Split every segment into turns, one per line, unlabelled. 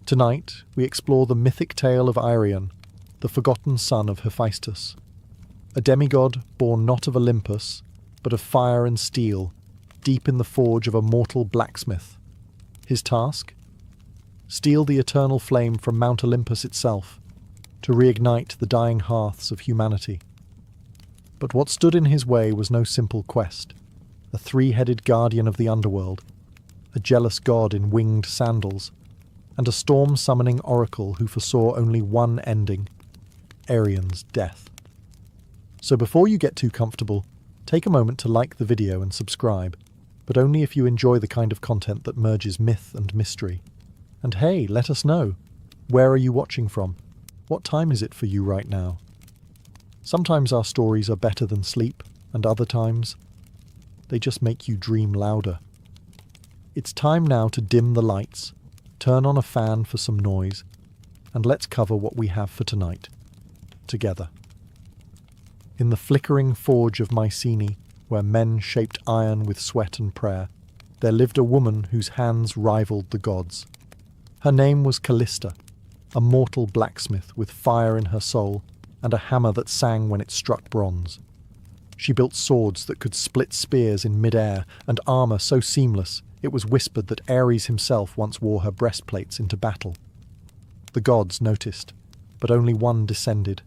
Tonight, we explore the mythic tale of Irion, the forgotten son of Hephaestus, a demigod born not of Olympus, but of fire and steel, deep in the forge of a mortal blacksmith. His task? Steal the eternal flame from Mount Olympus itself, to reignite the dying hearths of humanity. But what stood in his way was no simple quest. A three-headed guardian of the underworld, a jealous god in winged sandals, and a storm-summoning oracle who foresaw only one ending, Arion's death. So before you get too comfortable, take a moment to like the video and subscribe, but only if you enjoy the kind of content that merges myth and mystery. And hey, let us know. Where are you watching from? What time is it for you right now? Sometimes our stories are better than sleep, and other times, they just make you dream louder. It's time now to dim the lights, turn on a fan for some noise, and let's cover what we have for tonight, together. In the flickering forge of Mycenae, where men shaped iron with sweat and prayer, there lived a woman whose hands rivaled the gods. Her name was Callista, a mortal blacksmith with fire in her soul and a hammer that sang when it struck bronze. She built swords that could split spears in mid-air and armour so seamless it was whispered that Ares himself once wore her breastplates into battle. The gods noticed, but only one descended.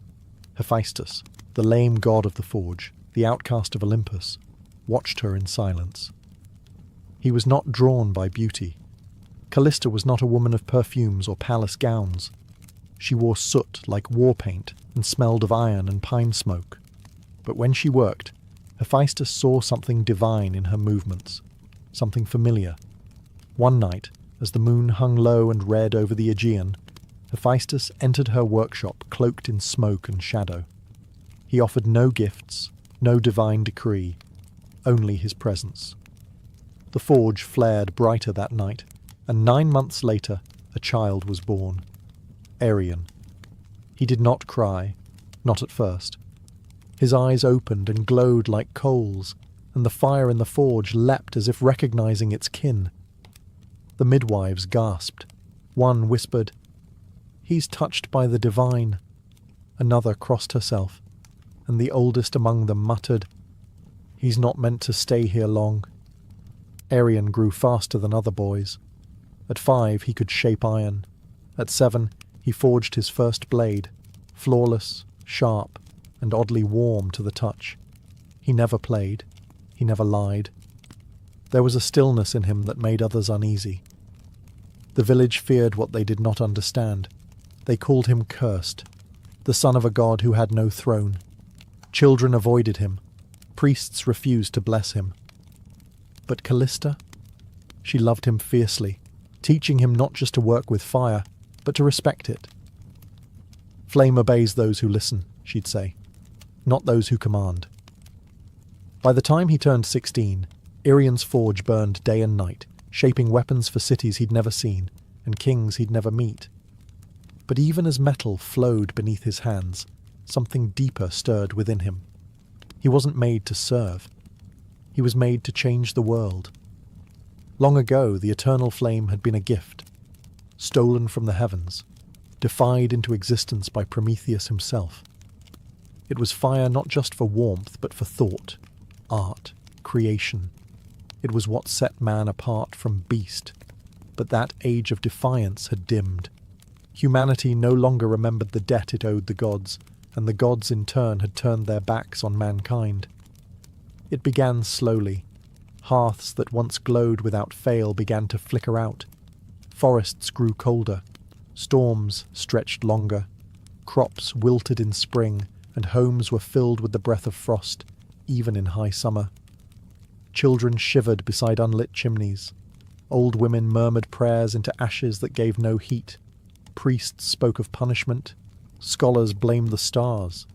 Hephaestus, the lame god of the forge, the outcast of Olympus, watched her in silence. He was not drawn by beauty. Callista was not a woman of perfumes or palace gowns. She wore soot like war paint and smelled of iron and pine smoke. But when she worked, Hephaestus saw something divine in her movements, something familiar. One night, as the moon hung low and red over the Aegean, Hephaestus entered her workshop cloaked in smoke and shadow. He offered no gifts, no divine decree, only his presence. The forge flared brighter that night, and 9 months later, a child was born. Arion. He did not cry, not at first. His eyes opened and glowed like coals, and the fire in the forge leapt as if recognizing its kin. The midwives gasped. One whispered, "He's touched by the divine." Another crossed herself, and the oldest among them muttered, "He's not meant to stay here long." Arion grew faster than other boys. At 5, he could shape iron. At 7, he forged his first blade, flawless, sharp, and oddly warm to the touch. He never played. He never lied. There was a stillness in him that made others uneasy. The village feared what they did not understand. They called him cursed, the son of a god who had no throne. Children avoided him. Priests refused to bless him. But Callista? She loved him fiercely, teaching him not just to work with fire, but to respect it. "Flame obeys those who listen," she'd say, "not those who command." By the time he turned 16, Arion's forge burned day and night, shaping weapons for cities he'd never seen and kings he'd never meet. But even as metal flowed beneath his hands, something deeper stirred within him. He wasn't made to serve. He was made to change the world. Long ago, the eternal flame had been a gift, stolen from the heavens, defied into existence by Prometheus himself. It was fire not just for warmth, but for thought, art, creation. It was what set man apart from beast. But that age of defiance had dimmed. Humanity no longer remembered the debt it owed the gods, and the gods in turn had turned their backs on mankind. It began slowly. Hearths that once glowed without fail began to flicker out. Forests grew colder. Storms stretched longer. Crops wilted in spring, and homes were filled with the breath of frost, even in high summer. Children shivered beside unlit chimneys. Old women murmured prayers into ashes that gave no heat. Priests spoke of punishment. Scholars blamed the stars.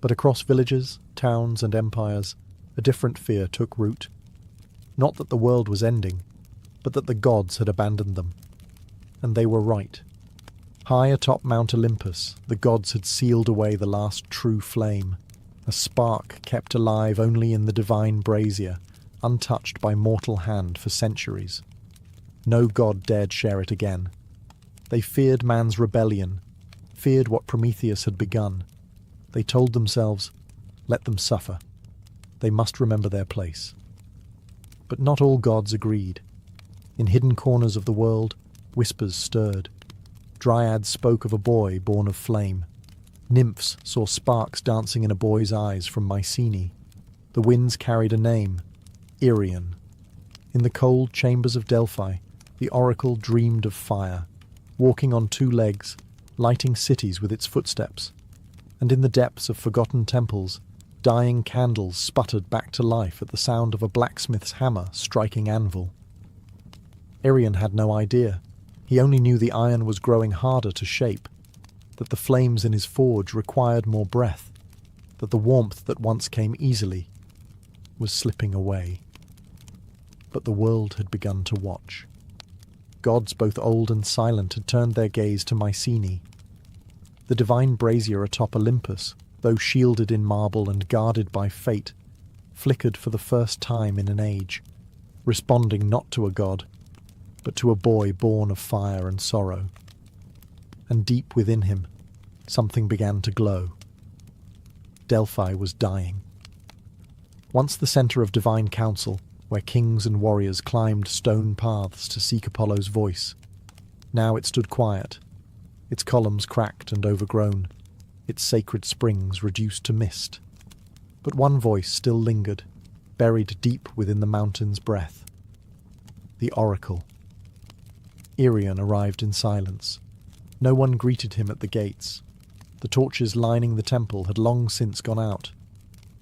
But across villages, towns, and empires, a different fear took root. Not that the world was ending, but that the gods had abandoned them. And they were right. High atop Mount Olympus, the gods had sealed away the last true flame, a spark kept alive only in the divine brazier, untouched by mortal hand for centuries. No god dared share it again. They feared man's rebellion, feared what Prometheus had begun. They told themselves, let them suffer. They must remember their place. But not all gods agreed. In hidden corners of the world, whispers stirred. Dryads spoke of a boy born of flame. Nymphs saw sparks dancing in a boy's eyes from Mycenae. The winds carried a name, Irion. In the cold chambers of Delphi, the oracle dreamed of fire, walking on two legs, lighting cities with its footsteps. And in the depths of forgotten temples, dying candles sputtered back to life at the sound of a blacksmith's hammer striking anvil. Irion had no idea. He only knew the iron was growing harder to shape, that the flames in his forge required more breath, that the warmth that once came easily was slipping away. But the world had begun to watch. Gods both old and silent had turned their gaze to Mycenae. The divine brazier atop Olympus, though shielded in marble and guarded by fate, flickered for the first time in an age, responding not to a god, but to a boy born of fire and sorrow. And deep within him, something began to glow. Delphi was dying. Once the centre of divine council, where kings and warriors climbed stone paths to seek Apollo's voice, now it stood quiet, its columns cracked and overgrown, its sacred springs reduced to mist. But one voice still lingered, buried deep within the mountain's breath. The oracle. Irion arrived in silence. No one greeted him at the gates. The torches lining the temple had long since gone out.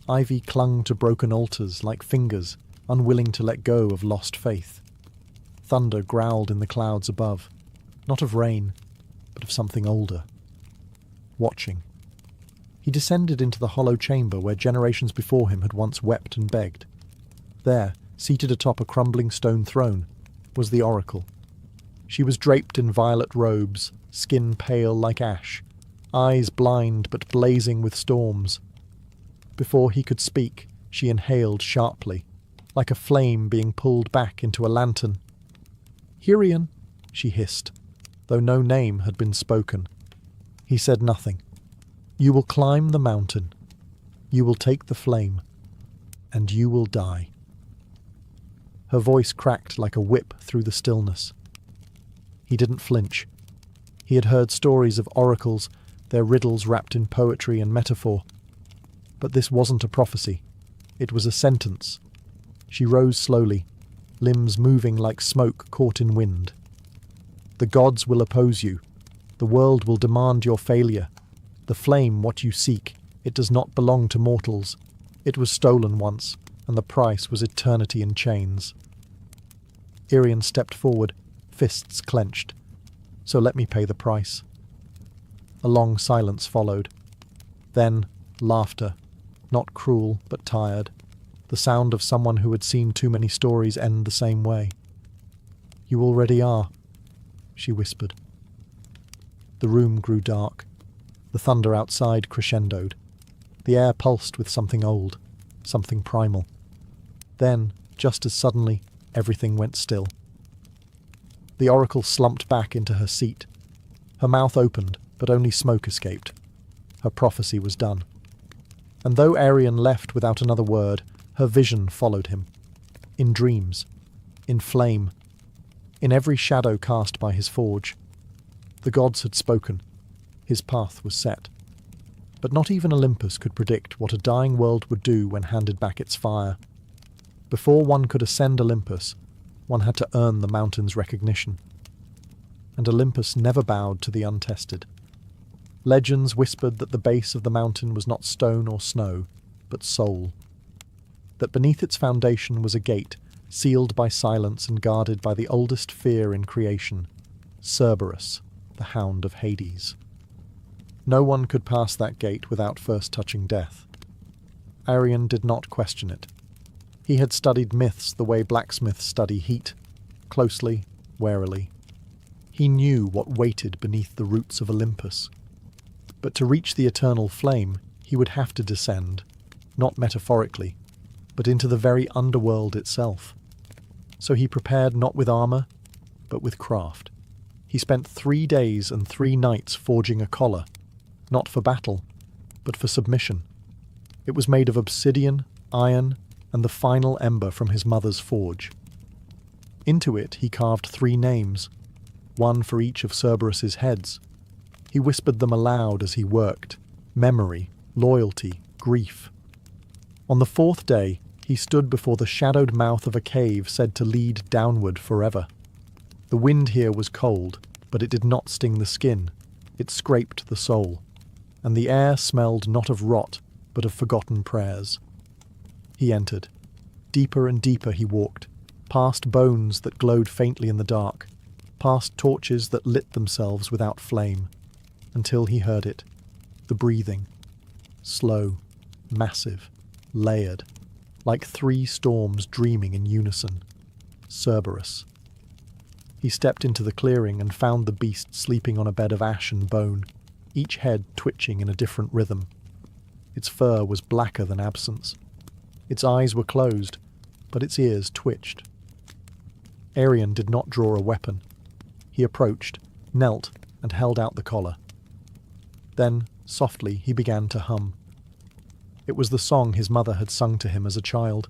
Ivy clung to broken altars like fingers, unwilling to let go of lost faith. Thunder growled in the clouds above, not of rain, but of something older. Watching. He descended into the hollow chamber where generations before him had once wept and begged. There, seated atop a crumbling stone throne, was the oracle. She was draped in violet robes, skin pale like ash, eyes blind but blazing with storms. Before he could speak, she inhaled sharply, like a flame being pulled back into a lantern. "Irion," she hissed, though no name had been spoken. He said nothing. "You will climb the mountain. You will take the flame. And you will die." Her voice cracked like a whip through the stillness. He didn't flinch. He had heard stories of oracles, their riddles wrapped in poetry and metaphor. But this wasn't a prophecy. It was a sentence. She rose slowly, limbs moving like smoke caught in wind. "The gods will oppose you. The world will demand your failure. The flame, what you seek, it does not belong to mortals. It was stolen once, and the price was eternity in chains." Irion stepped forward, fists clenched. "So let me pay the price." A long silence followed. Then, laughter, not cruel but tired, the sound of someone who had seen too many stories end the same way. "You already are," she whispered. The room grew dark. The thunder outside crescendoed. The air pulsed with something old, something primal. Then, just as suddenly, everything went still. The oracle slumped back into her seat. Her mouth opened, but only smoke escaped. Her prophecy was done. And though Irion left without another word, her vision followed him. In dreams, in flame, in every shadow cast by his forge. The gods had spoken. His path was set. But not even Olympus could predict what a dying world would do when handed back its fire. Before one could ascend Olympus, one had to earn the mountain's recognition. And Olympus never bowed to the untested. Legends whispered that the base of the mountain was not stone or snow, but soul. That beneath its foundation was a gate, sealed by silence and guarded by the oldest fear in creation, Cerberus, the hound of Hades. No one could pass that gate without first touching death. Irion did not question it. He had studied myths the way blacksmiths study heat, closely, warily. He knew what waited beneath the roots of Olympus. But to reach the eternal flame, he would have to descend, not metaphorically, but into the very underworld itself. So he prepared not with armour, but with craft. He spent 3 days and 3 nights forging a collar, not for battle, but for submission. It was made of obsidian, iron, and the final ember from his mother's forge. Into it he carved 3 names, one for each of Cerberus's heads. He whispered them aloud as he worked: memory, loyalty, grief. On the 4th day, he stood before the shadowed mouth of a cave said to lead downward forever. The wind here was cold, but it did not sting the skin. It scraped the soul, and the air smelled not of rot, but of forgotten prayers. He entered. Deeper and deeper he walked, past bones that glowed faintly in the dark, past torches that lit themselves without flame, until he heard it, the breathing, slow, massive, layered, like 3 storms dreaming in unison. Cerberus. He stepped into the clearing and found the beast sleeping on a bed of ash and bone, each head twitching in a different rhythm. Its fur was blacker than absence. Its eyes were closed, but its ears twitched. Arian did not draw a weapon. He approached, knelt, and held out the collar. Then, softly, he began to hum. It was the song his mother had sung to him as a child,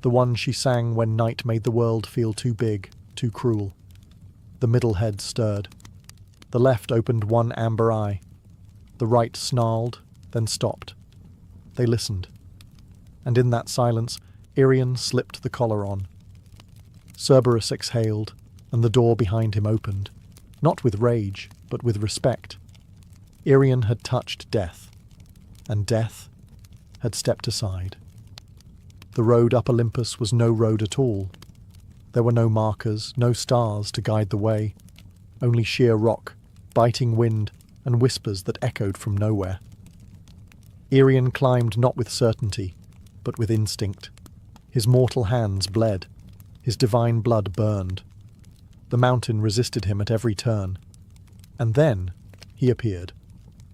the one she sang when night made the world feel too big, too cruel. The middle head stirred. The left opened one amber eye. The right snarled, then stopped. They listened. And in that silence, Arian slipped the collar on. Cerberus exhaled, and the door behind him opened, not with rage, but with respect. Arian had touched death, and death had stepped aside. The road up Olympus was no road at all. There were no markers, no stars to guide the way, only sheer rock, biting wind, and whispers that echoed from nowhere. Arian climbed not with certainty, but with instinct. His mortal hands bled. His divine blood burned. The mountain resisted him at every turn. And then he appeared,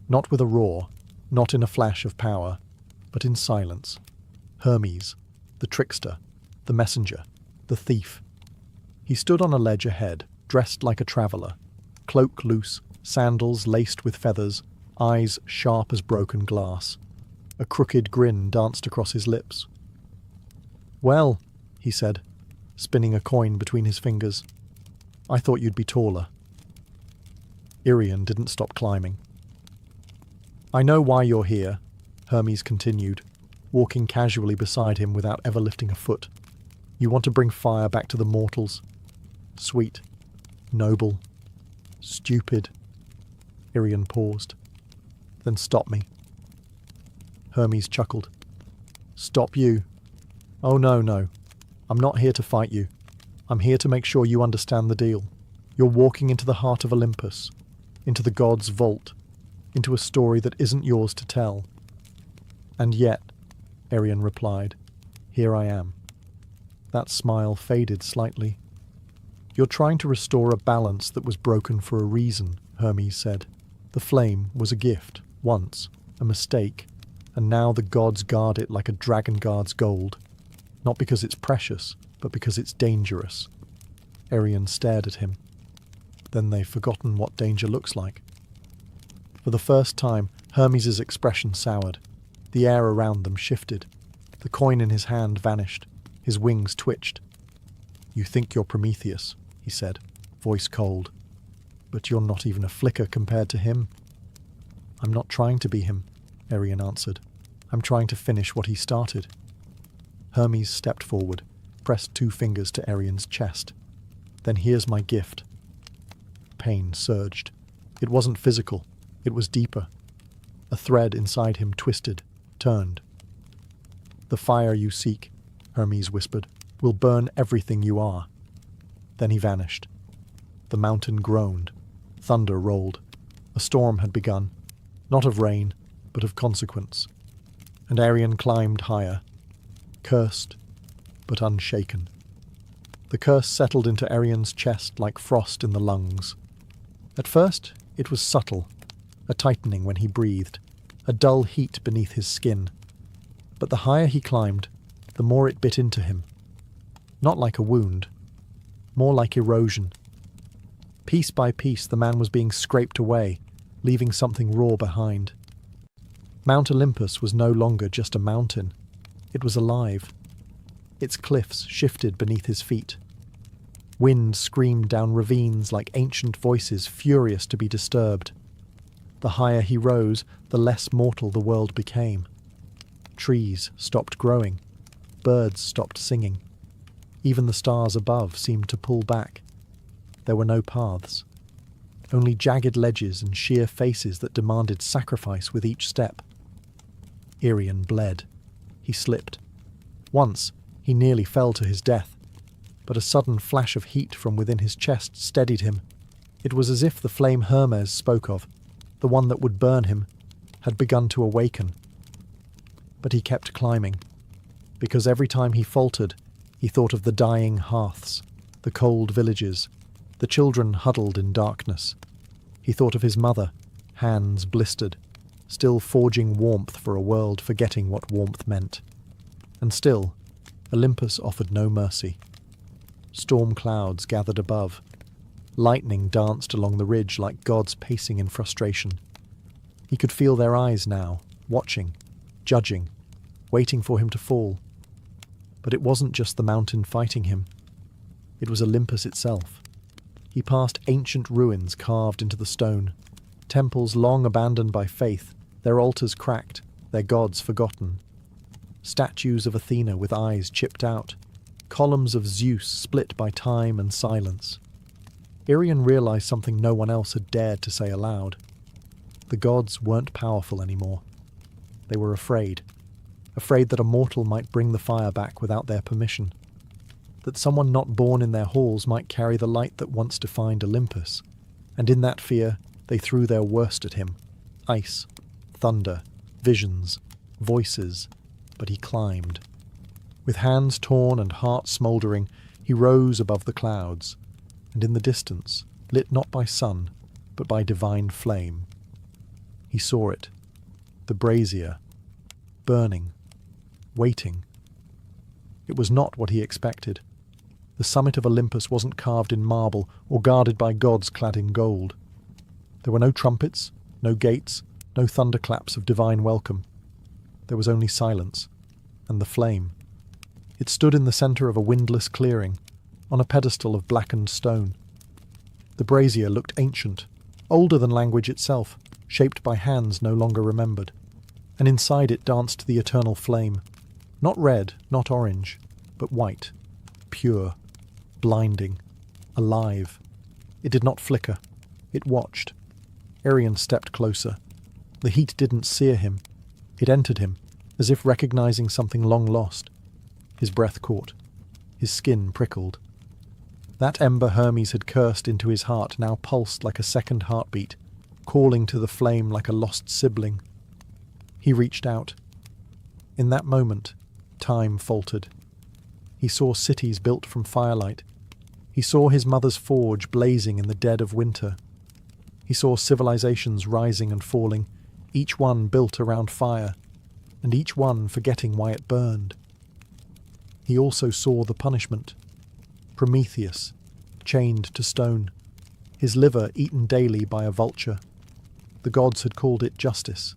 not with a roar, not in a flash of power, but in silence. Hermes, the trickster, the messenger, the thief. He stood on a ledge ahead, dressed like a traveller, cloak loose, sandals laced with feathers, eyes sharp as broken glass. A crooked grin danced across his lips. "Well," he said, spinning a coin between his fingers, "I thought you'd be taller." Arian didn't stop climbing. "I know why you're here," Hermes continued, walking casually beside him without ever lifting a foot. "You want to bring fire back to the mortals. Sweet, noble, stupid." Arian paused. "Then stop me." Hermes chuckled. "Stop you? Oh no. I'm not here to fight you. I'm here to make sure you understand the deal. You're walking into the heart of Olympus, into the gods' vault, into a story that isn't yours to tell. And yet," Arian replied, "here I am." That smile faded slightly. "You're trying to restore a balance that was broken for a reason," Hermes said. "The flame was a gift, once, a mistake, and now the gods guard it like a dragon guards gold. Not because it's precious, but because it's dangerous." Arian stared at him. Then they've forgotten what danger looks like. For the first time, Hermes' expression soured. The air around them shifted. The coin in his hand vanished. His wings twitched. "You think you're Prometheus," he said, voice cold. "But you're not even a flicker compared to him." "I'm not trying to be him," Arian answered. "I'm trying to finish what he started." Hermes stepped forward, pressed 2 fingers to Arian's chest. "Then here's my gift." Pain surged. It wasn't physical. It was deeper. A thread inside him twisted, turned. "The fire you seek," Hermes whispered, "will burn everything you are." Then he vanished. The mountain groaned. Thunder rolled. A storm had begun, not of rain, but of consequence. And Arian climbed higher, cursed, but unshaken. The curse settled into Arian's chest like frost in the lungs. At first, it was subtle, a tightening when he breathed, a dull heat beneath his skin. But the higher he climbed, the more it bit into him. Not like a wound, more like erosion. Piece by piece, the man was being scraped away, leaving something raw behind. Mount Olympus was no longer just a mountain. It was alive. Its cliffs shifted beneath his feet. Wind screamed down ravines like ancient voices furious to be disturbed. The higher he rose, the less mortal the world became. Trees stopped growing. Birds stopped singing. Even the stars above seemed to pull back. There were no paths. Only jagged ledges and sheer faces that demanded sacrifice with each step. Irian bled. He slipped. Once, he nearly fell to his death, but a sudden flash of heat from within his chest steadied him. It was as if the flame Hermes spoke of, the one that would burn him, had begun to awaken. But he kept climbing, because every time he faltered, he thought of the dying hearths, the cold villages, the children huddled in darkness. He thought of his mother, hands blistered, still forging warmth for a world forgetting what warmth meant. And still, Olympus offered no mercy. Storm clouds gathered above. Lightning danced along the ridge like gods pacing in frustration. He could feel their eyes now, watching, judging, waiting for him to fall. But it wasn't just the mountain fighting him. It was Olympus itself. He passed ancient ruins carved into the stone, temples long abandoned by faith, their altars cracked, their gods forgotten. Statues of Athena with eyes chipped out, columns of Zeus split by time and silence. Irian realized something no one else had dared to say aloud. The gods weren't powerful anymore. They were afraid that a mortal might bring the fire back without their permission, that someone not born in their halls might carry the light that once defined Olympus, and in that fear they threw their worst at him. Ice, thunder, visions, voices, but he climbed. With hands torn and heart smouldering, he rose above the clouds, and in the distance, lit not by sun, but by divine flame. He saw it, the brazier, burning, waiting. It was not what he expected. The summit of Olympus wasn't carved in marble or guarded by gods clad in gold. There were no trumpets, no gates, no thunderclaps of divine welcome. There was only silence, and the flame. It stood in the centre of a windless clearing, on a pedestal of blackened stone. The brazier looked ancient, older than language itself, shaped by hands no longer remembered, and inside it danced the eternal flame, not red, not orange, but white, pure, blinding, alive. It did not flicker. It watched. Irian stepped closer. The heat didn't sear him. It entered him, as if recognizing something long lost. His breath caught. His skin prickled. That ember Hermes had cursed into his heart now pulsed like a second heartbeat, calling to the flame like a lost sibling. He reached out. In that moment, time faltered. He saw cities built from firelight. He saw his mother's forge blazing in the dead of winter. He saw civilizations rising and falling, each one built around fire, and each one forgetting why it burned. He also saw the punishment. Prometheus, chained to stone, his liver eaten daily by a vulture. The gods had called it justice.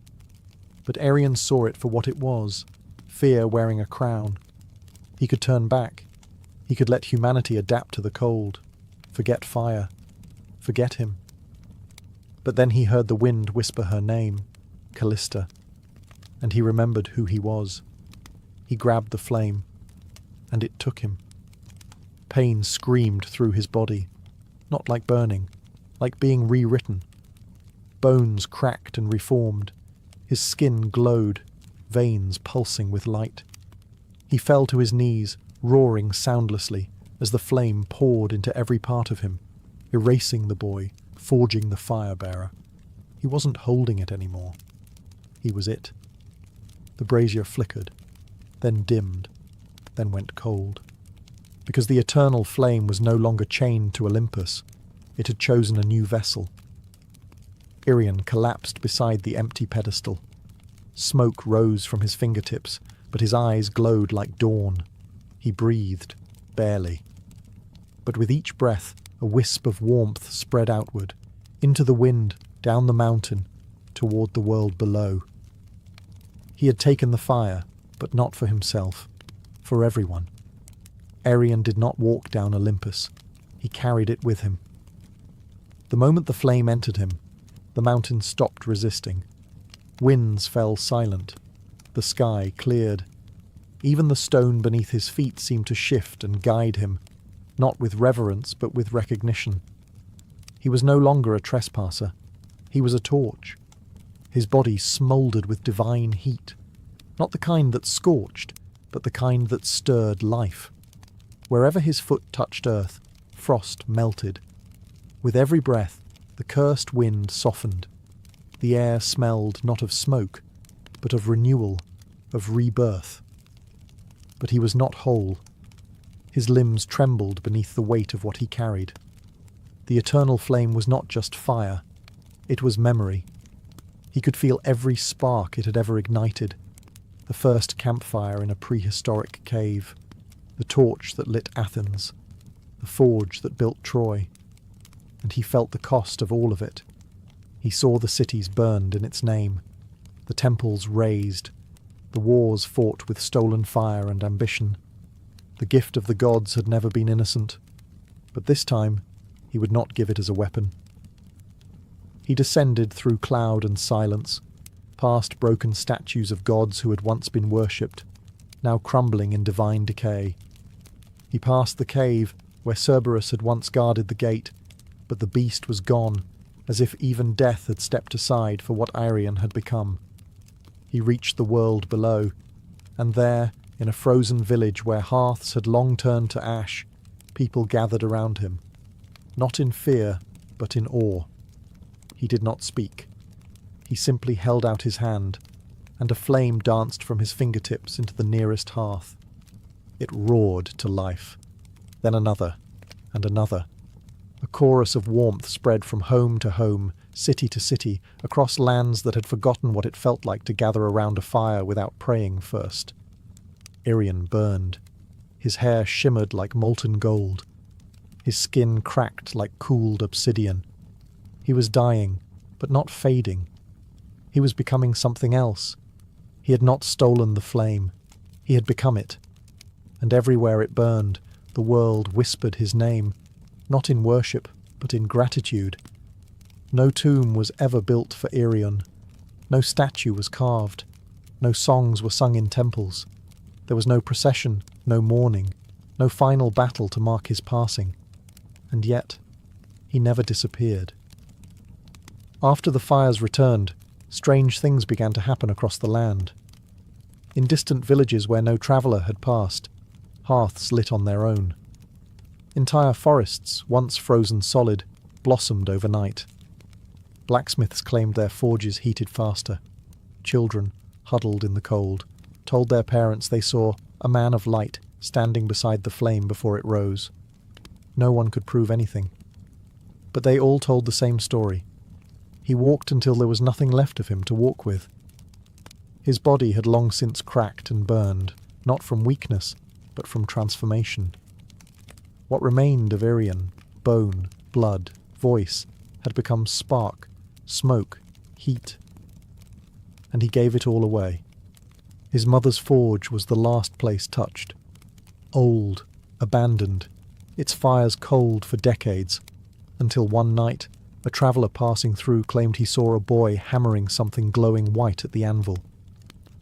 But Irian saw it for what it was, fear wearing a crown. He could turn back. He could let humanity adapt to the cold, forget fire, forget him. But then he heard the wind whisper her name, Callista, and he remembered who he was. He grabbed the flame, and it took him. Pain screamed through his body, not like burning, like being rewritten. Bones cracked and reformed. His skin glowed, veins pulsing with light. He fell to his knees, roaring soundlessly, as the flame poured into every part of him, erasing the boy, forging the fire-bearer. He wasn't holding it anymore. He was it. The brazier flickered, then dimmed, then went cold. Because the eternal flame was no longer chained to Olympus, it had chosen a new vessel. Irian collapsed beside the empty pedestal. Smoke rose from his fingertips, but his eyes glowed like dawn. He breathed, barely. But with each breath, a wisp of warmth spread outward, into the wind, down the mountain, toward the world below. He had taken the fire, but not for himself, for everyone. Arion did not walk down Olympus. He carried it with him. The moment the flame entered him, the mountain stopped resisting. Winds fell silent. The sky cleared. Even the stone beneath his feet seemed to shift and guide him, not with reverence but with recognition. He was no longer a trespasser. He was a torch. His body smouldered with divine heat, not the kind that scorched, but the kind that stirred life. Wherever his foot touched earth, frost melted. With every breath, the cursed wind softened. The air smelled not of smoke, but of renewal, of rebirth. But he was not whole. His limbs trembled beneath the weight of what he carried. The eternal flame was not just fire, it was memory. He could feel every spark it had ever ignited. The first campfire in a prehistoric cave, the torch that lit Athens, the forge that built Troy. And he felt the cost of all of it. He saw the cities burned in its name, the temples razed, the wars fought with stolen fire and ambition. The gift of the gods had never been innocent, but this time he would not give it as a weapon. He descended through cloud and silence, past broken statues of gods who had once been worshipped, now crumbling in divine decay. He passed the cave where Cerberus had once guarded the gate, but the beast was gone, as if even death had stepped aside for what Arion had become. He reached the world below, and there, in a frozen village where hearths had long turned to ash, people gathered around him, not in fear, but in awe. He did not speak. He simply held out his hand, and a flame danced from his fingertips into the nearest hearth. It roared to life. Then another, and another. A chorus of warmth spread from home to home, city to city, across lands that had forgotten what it felt like to gather around a fire without praying first. Arion burned. His hair shimmered like molten gold. His skin cracked like cooled obsidian. He was dying, but not fading. He was becoming something else. He had not stolen the flame. He had become it. And everywhere it burned, the world whispered his name, not in worship, but in gratitude. No tomb was ever built for Arion. No statue was carved. No songs were sung in temples. There was no procession, no mourning, no final battle to mark his passing. And yet, he never disappeared. After the fires returned, strange things began to happen across the land. In distant villages where no traveller had passed, hearths lit on their own. Entire forests, once frozen solid, blossomed overnight. Blacksmiths claimed their forges heated faster. Children, huddled in the cold, told their parents they saw a man of light standing beside the flame before it rose. No one could prove anything. But they all told the same story. He walked until there was nothing left of him to walk with. His body had long since cracked and burned, not from weakness, but from transformation. What remained of Arion, bone, blood, voice, had become spark, smoke, heat. And he gave it all away. His mother's forge was the last place touched. Old, abandoned, its fires cold for decades, until one night a traveller passing through claimed he saw a boy hammering something glowing white at the anvil.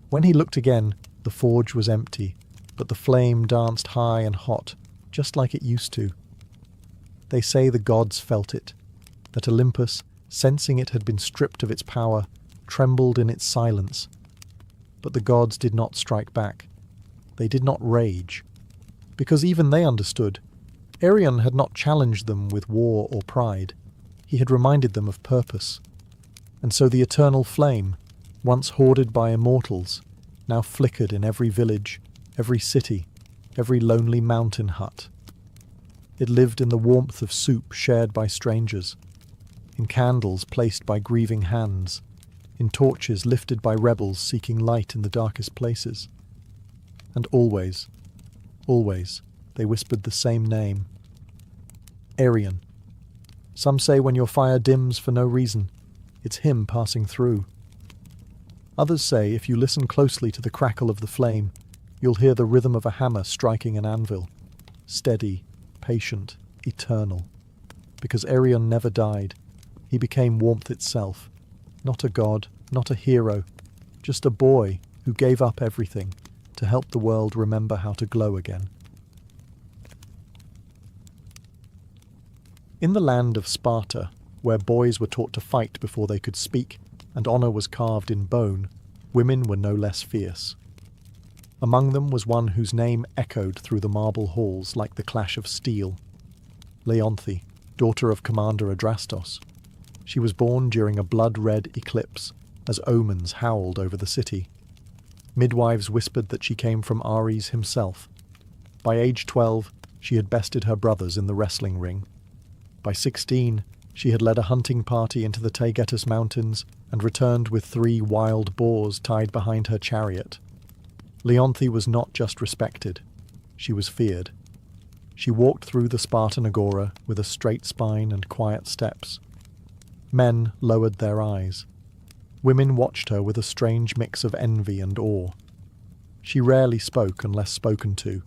When he looked again, the forge was empty, but the flame danced high and hot, just like it used to. They say the gods felt it, that Olympus, sensing it had been stripped of its power, trembled in its silence. But the gods did not strike back. They did not rage, because even they understood. Arion had not challenged them with war or pride. He had reminded them of purpose. And so the eternal flame, once hoarded by immortals, now flickered in every village, every city, every lonely mountain hut. It lived in the warmth of soup shared by strangers, in candles placed by grieving hands, in torches lifted by rebels seeking light in the darkest places. And always, always, they whispered the same name. Arion. Some say when your fire dims for no reason, it's him passing through. Others say if you listen closely to the crackle of the flame, you'll hear the rhythm of a hammer striking an anvil. Steady, patient, eternal. Because Arion never died. He became warmth itself. Not a god, not a hero, just a boy who gave up everything to help the world remember how to glow again. In the land of Sparta, where boys were taught to fight before they could speak, and honour was carved in bone, women were no less fierce. Among them was one whose name echoed through the marble halls like the clash of steel. Leonthe, daughter of Commander Adrastos. She was born during a blood-red eclipse, as omens howled over the city. Midwives whispered that she came from Ares himself. By age 12, she had bested her brothers in the wrestling ring. By 16, she had led a hunting party into the Taygetus Mountains and returned with 3 wild boars tied behind her chariot. Leonthe was not just respected, she was feared. She walked through the Spartan agora with a straight spine and quiet steps. Men lowered their eyes. Women watched her with a strange mix of envy and awe. She rarely spoke unless spoken to,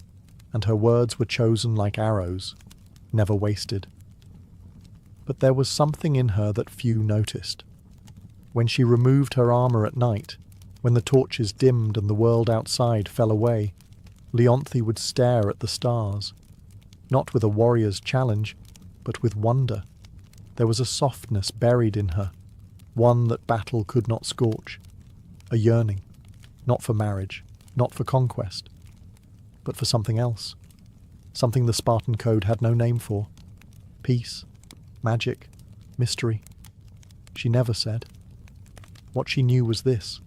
and her words were chosen like arrows, never wasted. But there was something in her that few noticed. When she removed her armour at night, when the torches dimmed and the world outside fell away, Leonthe would stare at the stars, not with a warrior's challenge, but with wonder. There was a softness buried in her, one that battle could not scorch, a yearning, not for marriage, not for conquest, but for something else, something the Spartan code had no name for. Peace, magic, mystery. She never said. What she knew was this.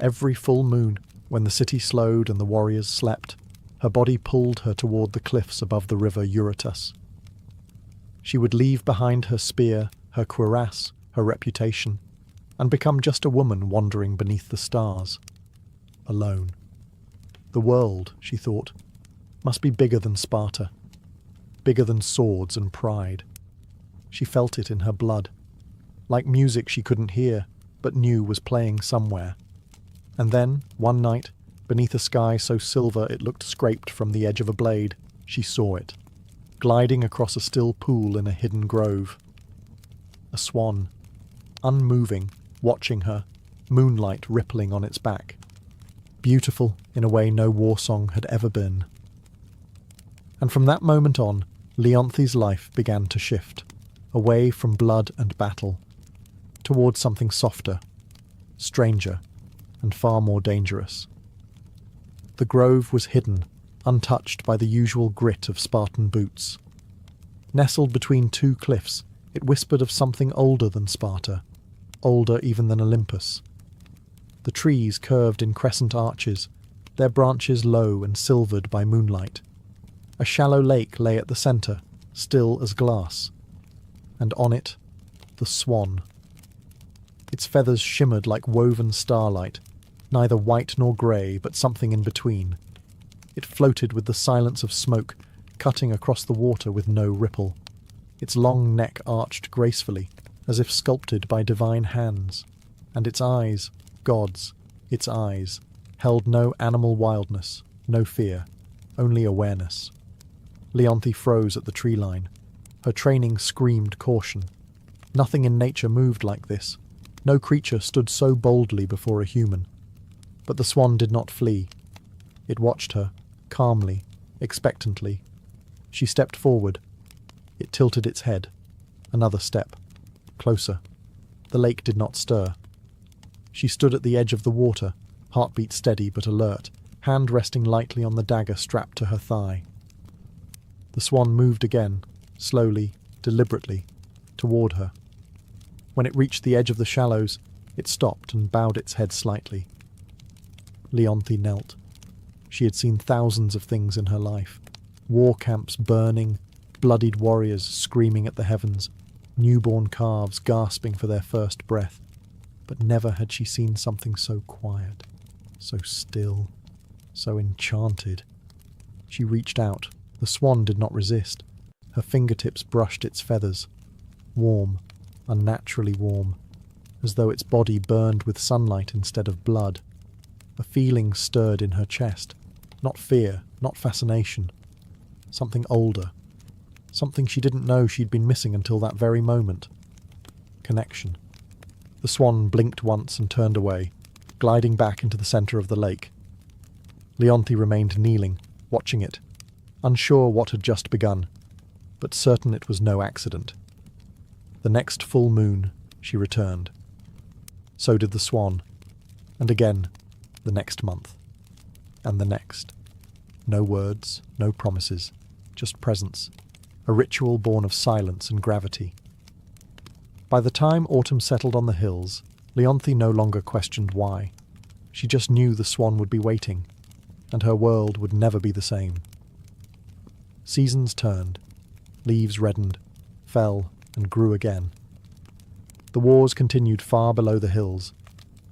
Every full moon, when the city slowed and the warriors slept, her body pulled her toward the cliffs above the river Eurotas. She would leave behind her spear, her cuirass, her reputation, and become just a woman wandering beneath the stars, alone. The world, she thought, must be bigger than Sparta, bigger than swords and pride. She felt it in her blood, like music she couldn't hear, but knew was playing somewhere. And then, one night, beneath a sky so silver it looked scraped from the edge of a blade, she saw it, gliding across a still pool in a hidden grove. A swan, unmoving, watching her, moonlight rippling on its back. Beautiful in a way no war song had ever been. And from that moment on, Leonthe's life began to shift, away from blood and battle, towards something softer, stranger, and far more dangerous. The grove was hidden, untouched by the usual grit of Spartan boots. Nestled between 2 cliffs, it whispered of something older than Sparta, older even than Olympus. The trees curved in crescent arches, their branches low and silvered by moonlight. A shallow lake lay at the centre, still as glass, and on it, the swan. Its feathers shimmered like woven starlight, neither white nor grey, but something in between. It floated with the silence of smoke, cutting across the water with no ripple. Its long neck arched gracefully, as if sculpted by divine hands, and its eyes, gods, its eyes, held no animal wildness, no fear, only awareness. Leonthe froze at the tree line. Her training screamed caution. Nothing in nature moved like this. No creature stood so boldly before a human. But the swan did not flee. It watched her, calmly, expectantly. She stepped forward. It tilted its head. Another step. Closer. The lake did not stir. She stood at the edge of the water, heartbeat steady but alert, hand resting lightly on the dagger strapped to her thigh. The swan moved again, slowly, deliberately, toward her. When it reached the edge of the shallows, it stopped and bowed its head slightly. Leonthe knelt. She had seen thousands of things in her life. War camps burning, bloodied warriors screaming at the heavens, newborn calves gasping for their first breath. But never had she seen something so quiet, so still, so enchanted. She reached out. The swan did not resist. Her fingertips brushed its feathers. warm, unnaturally warm, as though its body burned with sunlight instead of blood. A feeling stirred in her chest, not fear, not fascination, something older, something she didn't know she'd been missing until that very moment. Connection. The swan blinked once and turned away, gliding back into the centre of the lake. Leonti remained kneeling, watching it, unsure what had just begun, but certain it was no accident. The next full moon, she returned. So did the swan, and again, the next month, and the next. No words, no promises, just presence, a ritual born of silence and gravity. By the time autumn settled on the hills, Leonti no longer questioned why. She just knew the swan would be waiting, and her world would never be the same. Seasons turned, leaves reddened, fell, and grew again. The wars continued far below the hills,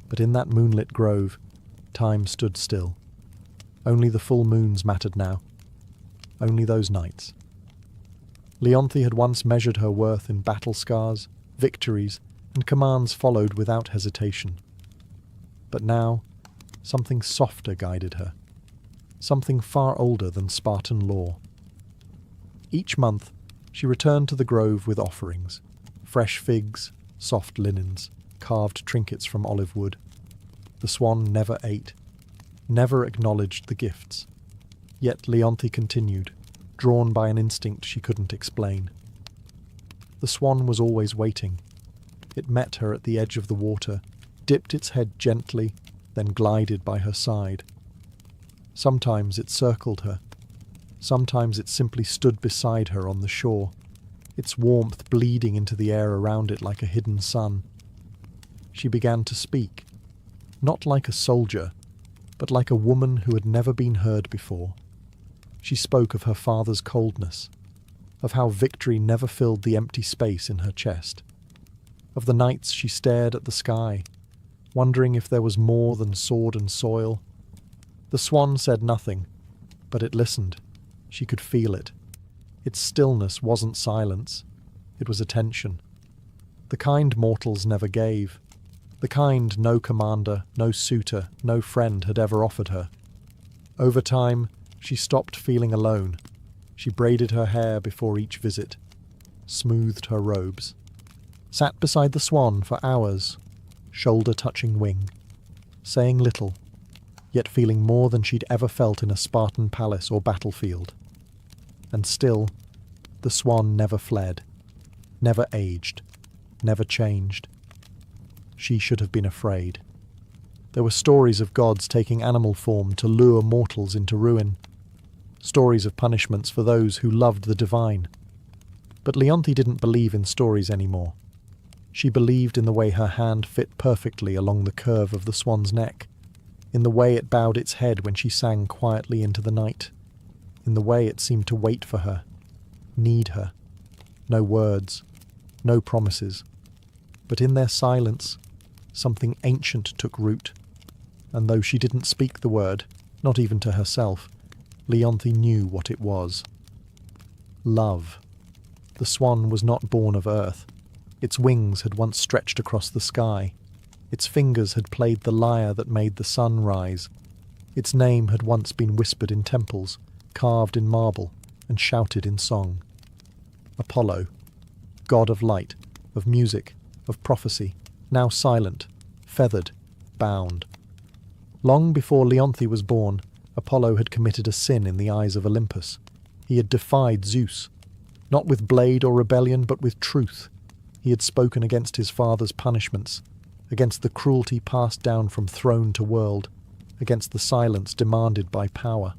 but in that moonlit grove, time stood still. Only the full moons mattered now. Only those nights. Leonti had once measured her worth in battle scars, victories, and commands followed without hesitation. But now, something softer guided her. Something far older than Spartan law. Each month, she returned to the grove with offerings. Fresh figs, soft linens, carved trinkets from olive wood. The swan never ate, never acknowledged the gifts. Yet Leonti continued, drawn by an instinct she couldn't explain. The swan was always waiting. It met her at the edge of the water, dipped its head gently, then glided by her side. Sometimes it circled her. Sometimes it simply stood beside her on the shore, its warmth bleeding into the air around it like a hidden sun. She began to speak, not like a soldier, but like a woman who had never been heard before. She spoke of her father's coldness, of how victory never filled the empty space in her chest, of the nights she stared at the sky, wondering if there was more than sword and soil. The swan said nothing, but it listened. She could feel it. Its stillness wasn't silence, it was attention. The kind mortals never gave. The kind no commander, no suitor, no friend had ever offered her. Over time, she stopped feeling alone. She braided her hair before each visit, smoothed her robes, sat beside the swan for hours, shoulder touching wing, saying little, yet feeling more than she'd ever felt in a Spartan palace or battlefield. And still, the swan never fled, never aged, never changed. She should have been afraid. There were stories of gods taking animal form to lure mortals into ruin, stories of punishments for those who loved the divine. But Leonti didn't believe in stories anymore. She believed in the way her hand fit perfectly along the curve of the swan's neck, in the way it bowed its head when she sang quietly into the night, in the way it seemed to wait for her, need her. No words, no promises. But in their silence, something ancient took root, and though she didn't speak the word, not even to herself, Leonti knew what it was. Love. The swan was not born of earth. Its wings had once stretched across the sky. Its fingers had played the lyre that made the sun rise. Its name had once been whispered in temples, carved in marble, and shouted in song. Apollo, god of light, of music, of prophecy, now silent, feathered, bound. Long before Leonti was born, Apollo had committed a sin in the eyes of Olympus. He had defied Zeus, not with blade or rebellion, but with truth. He had spoken against his father's punishments, against the cruelty passed down from throne to world, against the silence demanded by power.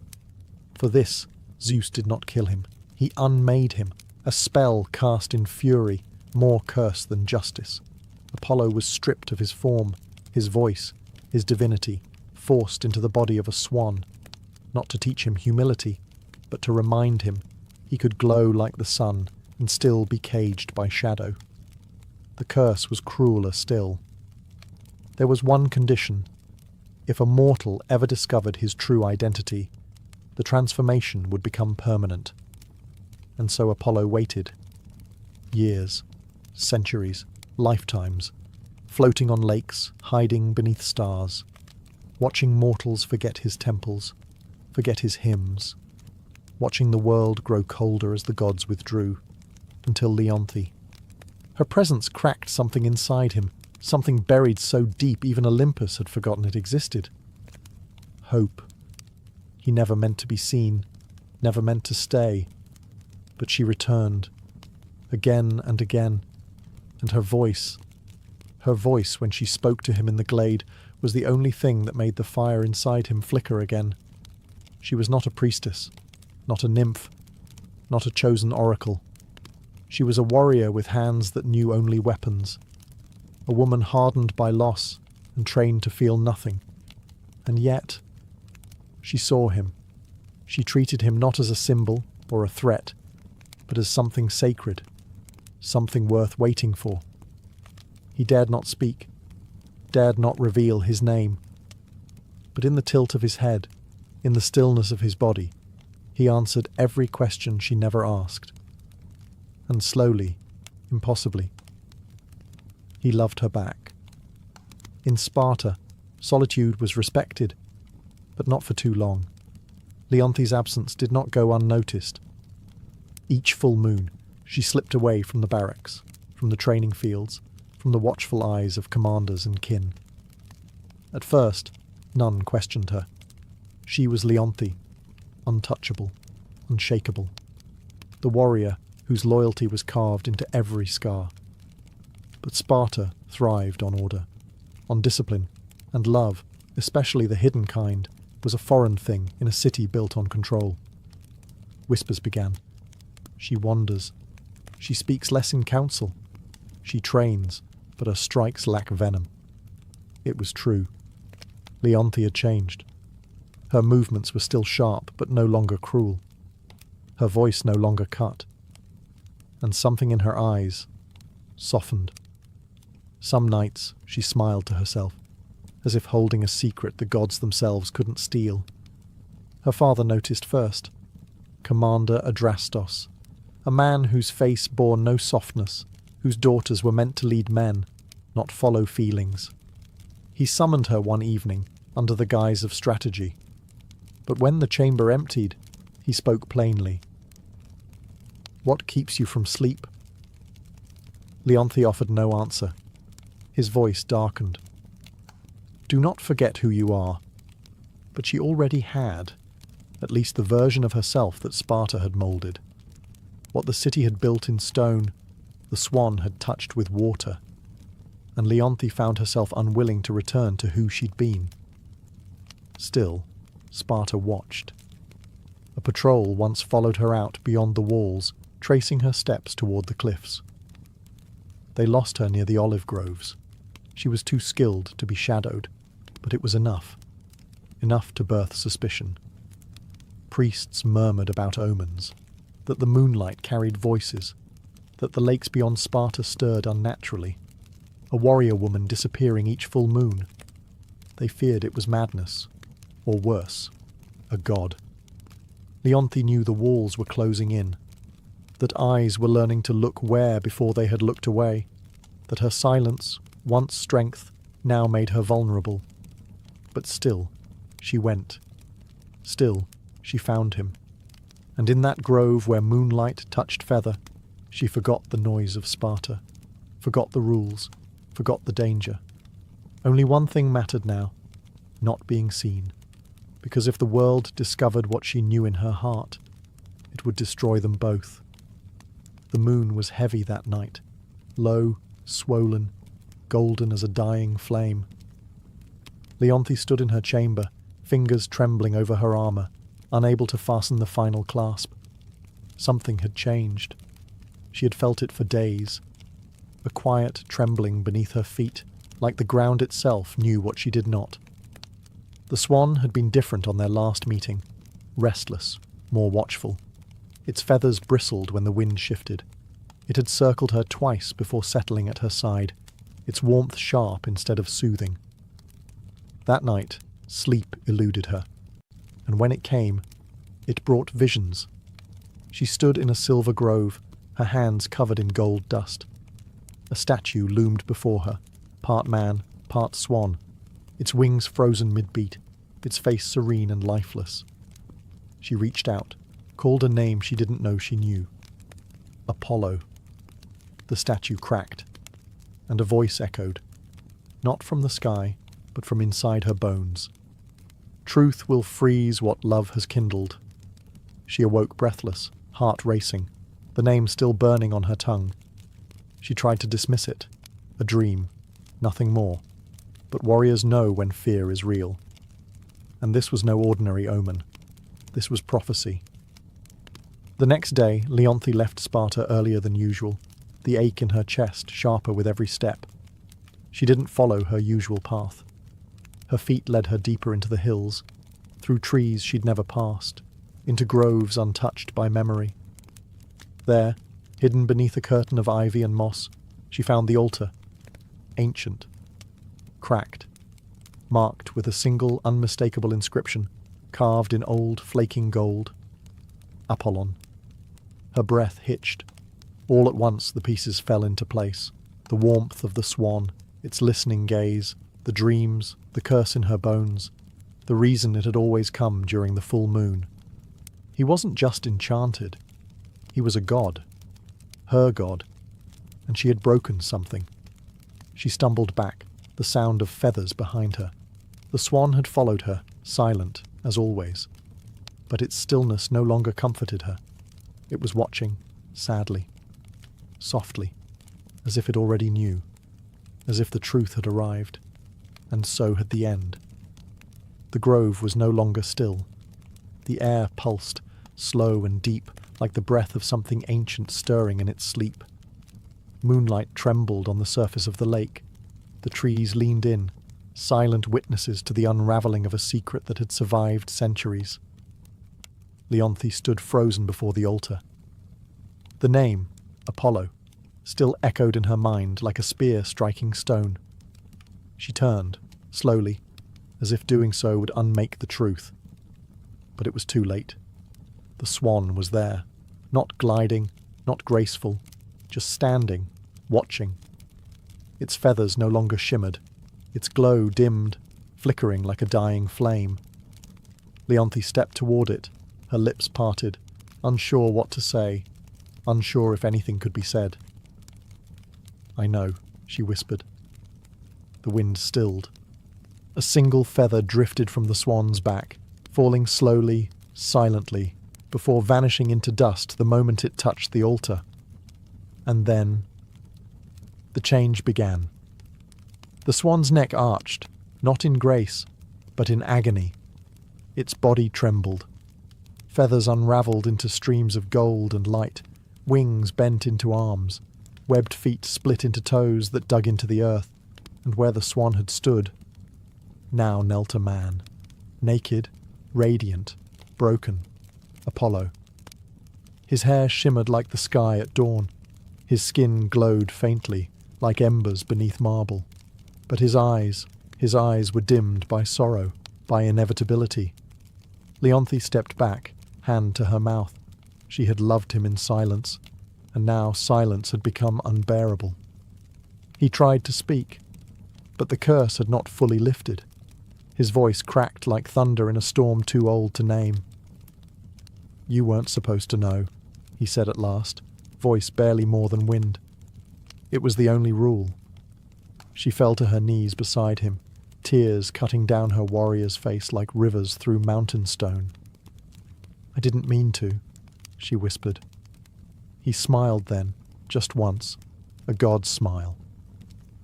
For this, Zeus did not kill him. He unmade him, a spell cast in fury, more curse than justice. Apollo was stripped of his form, his voice, his divinity, forced into the body of a swan, not to teach him humility, but to remind him he could glow like the sun and still be caged by shadow. The curse was crueler still. There was one condition. If a mortal ever discovered his true identity, the transformation would become permanent. And so Apollo waited. Years. centuries, lifetimes, floating on lakes, hiding beneath stars, watching mortals forget his temples, forget his hymns, watching the world grow colder as the gods withdrew, until Leonthe. Her presence cracked something inside him, something buried so deep even Olympus had forgotten it existed. Hope. He never meant to be seen, never meant to stay, but she returned, again and again, and her voice when she spoke to him in the glade, was the only thing that made the fire inside him flicker again. She was not a priestess, not a nymph, not a chosen oracle. She was a warrior with hands that knew only weapons, a woman hardened by loss and trained to feel nothing. And yet, she saw him. She treated him not as a symbol or a threat, but as something sacred, something worth waiting for. He dared not speak, dared not reveal his name. But in the tilt of his head, in the stillness of his body, he answered every question she never asked. And slowly, impossibly, he loved her back. In Sparta, solitude was respected, but not for too long. Leonthe's absence did not go unnoticed. Each full moon, she slipped away from the barracks, from the training fields, from the watchful eyes of commanders and kin. At first, none questioned her. She was Leonthe, untouchable, unshakable, the warrior whose loyalty was carved into every scar. But Sparta thrived on order, on discipline, and love, especially the hidden kind, was a foreign thing in a city built on control. Whispers began. She wanders. She speaks less in council. She trains, but her strikes lack venom. It was true. Leonthe had changed. Her movements were still sharp, but no longer cruel. Her voice no longer cut. And something in her eyes softened. Some nights she smiled to herself, as if holding a secret the gods themselves couldn't steal. Her father noticed first. Commander Adrastos, a man whose face bore no softness, whose daughters were meant to lead men, not follow feelings. He summoned her one evening, under the guise of strategy. But when the chamber emptied, he spoke plainly. "What keeps you from sleep?" Leonthe offered no answer. His voice darkened. "Do not forget who you are." But she already had, at least the version of herself that Sparta had moulded. What the city had built in stone, the swan had touched with water, and Leonthe found herself unwilling to return to who she'd been. Still, Sparta watched. A patrol once followed her out beyond the walls, tracing her steps toward the cliffs. They lost her near the olive groves. She was too skilled to be shadowed, but it was enough. Enough to birth suspicion. Priests murmured about omens, that the moonlight carried voices, that the lakes beyond Sparta stirred unnaturally, a warrior woman disappearing each full moon. They feared it was madness, or worse, a god. Leonthe knew the walls were closing in, that eyes were learning to look where before they had looked away, that her silence, once strength, now made her vulnerable. But still, she went. Still, she found him. And in that grove where moonlight touched feather, she forgot the noise of Sparta, forgot the rules, forgot the danger. Only one thing mattered now, not being seen, because if the world discovered what she knew in her heart, it would destroy them both. The moon was heavy that night, low, swollen, golden as a dying flame. Leonthe stood in her chamber, fingers trembling over her armour, unable to fasten the final clasp. Something had changed. She had felt it for days. A quiet trembling beneath her feet, like the ground itself knew what she did not. The swan had been different on their last meeting, restless, more watchful. Its feathers bristled when the wind shifted. It had circled her twice before settling at her side, its warmth sharp instead of soothing. That night, sleep eluded her, and when it came, it brought visions. She stood in a silver grove, her hands covered in gold dust. A statue loomed before her, part man, part swan, its wings frozen mid-beat, its face serene and lifeless. She reached out, called a name she didn't know she knew. Apollo. The statue cracked, and a voice echoed, not from the sky, but from inside her bones. Truth will freeze what love has kindled. She awoke breathless, heart racing, the name still burning on her tongue. She tried to dismiss it, a dream, nothing more. But warriors know when fear is real. And this was no ordinary omen. This was prophecy. The next day, Leonthe left Sparta earlier than usual, the ache in her chest sharper with every step. She didn't follow her usual path. Her feet led her deeper into the hills, through trees she'd never passed, into groves untouched by memory. There, hidden beneath a curtain of ivy and moss, she found the altar, ancient, cracked, marked with a single unmistakable inscription, carved in old flaking gold. Apollon. Her breath hitched. All at once the pieces fell into place. The warmth of the swan, its listening gaze, the dreams, the curse in her bones, the reason it had always come during the full moon. He wasn't just enchanted. He was a god. Her god. And she had broken something. She stumbled back, the sound of feathers behind her. The swan had followed her, silent, as always. But its stillness no longer comforted her. It was watching, sadly, softly, as if it already knew, as if the truth had arrived, and so had the end. The grove was no longer still. The air pulsed, slow and deep, like the breath of something ancient stirring in its sleep. Moonlight trembled on the surface of the lake. The trees leaned in, silent witnesses to the unravelling of a secret that had survived centuries. Leonthe stood frozen before the altar. The name, Apollo, still echoed in her mind like a spear striking stone. She turned, slowly, as if doing so would unmake the truth. But it was too late. The swan was there, not gliding, not graceful, just standing, watching. Its feathers no longer shimmered, its glow dimmed, flickering like a dying flame. Leonthe stepped toward it, her lips parted, unsure what to say, unsure if anything could be said. "I know," she whispered. The wind stilled. A single feather drifted from the swan's back, falling slowly, silently, before vanishing into dust the moment it touched the altar. And then the change began. The swan's neck arched, not in grace, but in agony. Its body trembled. Feathers unravelled into streams of gold and light, wings bent into arms, webbed feet split into toes that dug into the earth, and where the swan had stood, now knelt a man, naked, radiant, broken, Apollo. His hair shimmered like the sky at dawn. His skin glowed faintly, like embers beneath marble. But his eyes were dimmed by sorrow, by inevitability. Leonthe stepped back, hand to her mouth. She had loved him in silence, and now silence had become unbearable. He tried to speak, but the curse had not fully lifted. His voice cracked like thunder in a storm too old to name. "You weren't supposed to know," he said at last, voice barely more than wind. It was the only rule. She fell to her knees beside him, tears cutting down her warrior's face like rivers through mountain stone. "I didn't mean to," she whispered. He smiled then, just once, a god's smile.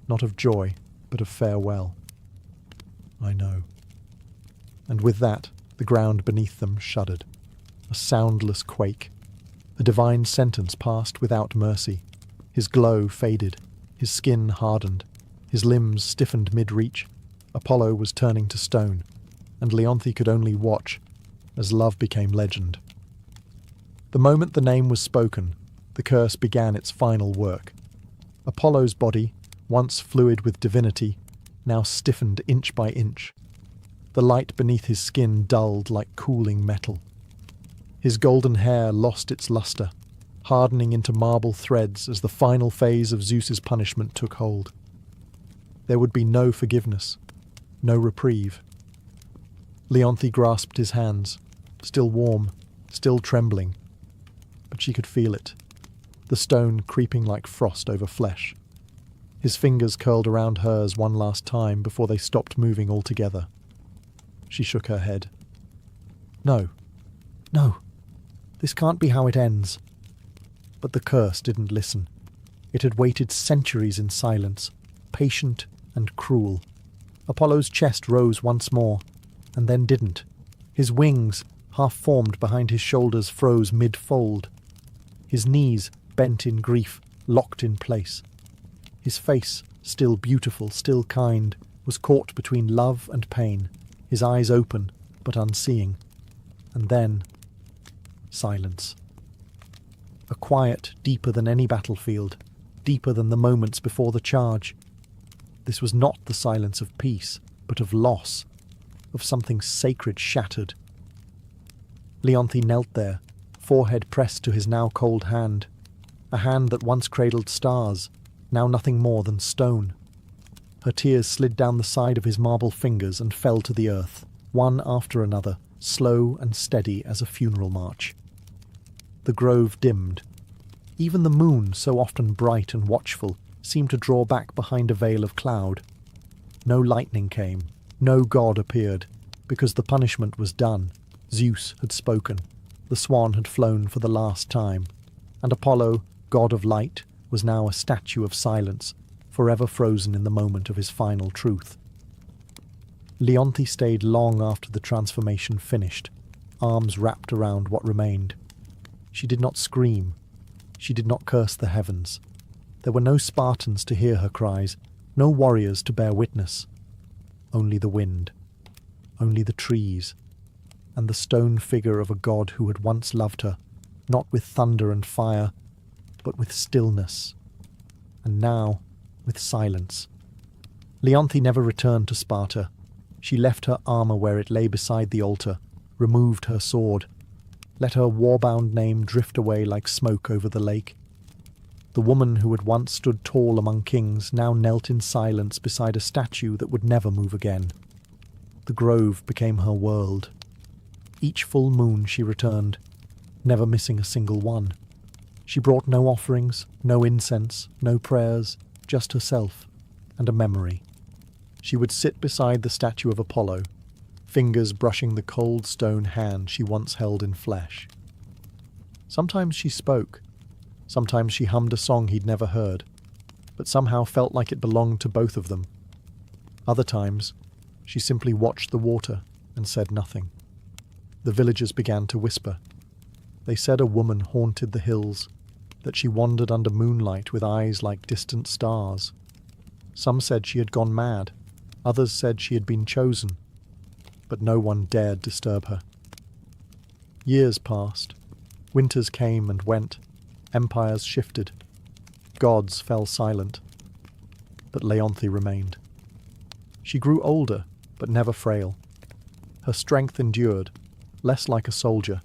Not of joy, but of farewell. "I know." And with that, the ground beneath them shuddered. A soundless quake. A divine sentence passed without mercy. His glow faded. His skin hardened. His limbs stiffened mid-reach. Apollo was turning to stone, and Leonthe could only watch as love became legend. The moment the name was spoken, the curse began its final work. Apollo's body, once fluid with divinity, now stiffened inch by inch. The light beneath his skin dulled like cooling metal. His golden hair lost its luster. hardening into marble threads as the final phase of Zeus's punishment took hold. There would be no forgiveness, no reprieve. Leonthe grasped his hands, still warm, still trembling, but she could feel it, the stone creeping like frost over flesh. His fingers curled around hers one last time before they stopped moving altogether. She shook her head. No, this can't be how it ends. But the curse didn't listen. It had waited centuries in silence, patient and cruel. Apollo's chest rose once more, and then didn't. His wings, half-formed behind his shoulders, froze mid-fold. His knees, bent in grief, locked in place. His face, still beautiful, still kind, was caught between love and pain, his eyes open, but unseeing. And then silence. A quiet deeper than any battlefield, deeper than the moments before the charge. This was not the silence of peace, but of loss, of something sacred shattered. Leonthe knelt there, forehead pressed to his now cold hand, a hand that once cradled stars, now nothing more than stone. Her tears slid down the side of his marble fingers and fell to the earth, one after another, slow and steady as a funeral march. The grove dimmed. Even the moon, so often bright and watchful, seemed to draw back behind a veil of cloud. No lightning came, no god appeared, because the punishment was done. Zeus had spoken. The swan had flown for the last time, and Apollo, god of light, was now a statue of silence, forever frozen in the moment of his final truth. Leonthe stayed long after the transformation finished, arms wrapped around what remained. She did not scream. She did not curse the heavens. There were no Spartans to hear her cries, no warriors to bear witness. Only the wind, only the trees, and the stone figure of a god who had once loved her, not with thunder and fire, but with stillness, and now with silence. Leonthe never returned to Sparta. She left her armour where it lay beside the altar, removed her sword, let her war-bound name drift away like smoke over the lake. The woman who had once stood tall among kings now knelt in silence beside a statue that would never move again. The grove became her world. Each full moon she returned, never missing a single one. She brought no offerings, no incense, no prayers, just herself, and a memory. She would sit beside the statue of Apollo, fingers brushing the cold stone hand she once held in flesh. Sometimes she spoke, sometimes she hummed a song he'd never heard, but somehow felt like it belonged to both of them. Other times, she simply watched the water and said nothing. The villagers began to whisper. They said a woman haunted the hills, that she wandered under moonlight with eyes like distant stars. Some said she had gone mad, others said she had been chosen, but no one dared disturb her. Years passed. Winters came and went. Empires shifted. Gods fell silent. But Leonthe remained. She grew older, but never frail. Her strength endured, less like a soldier,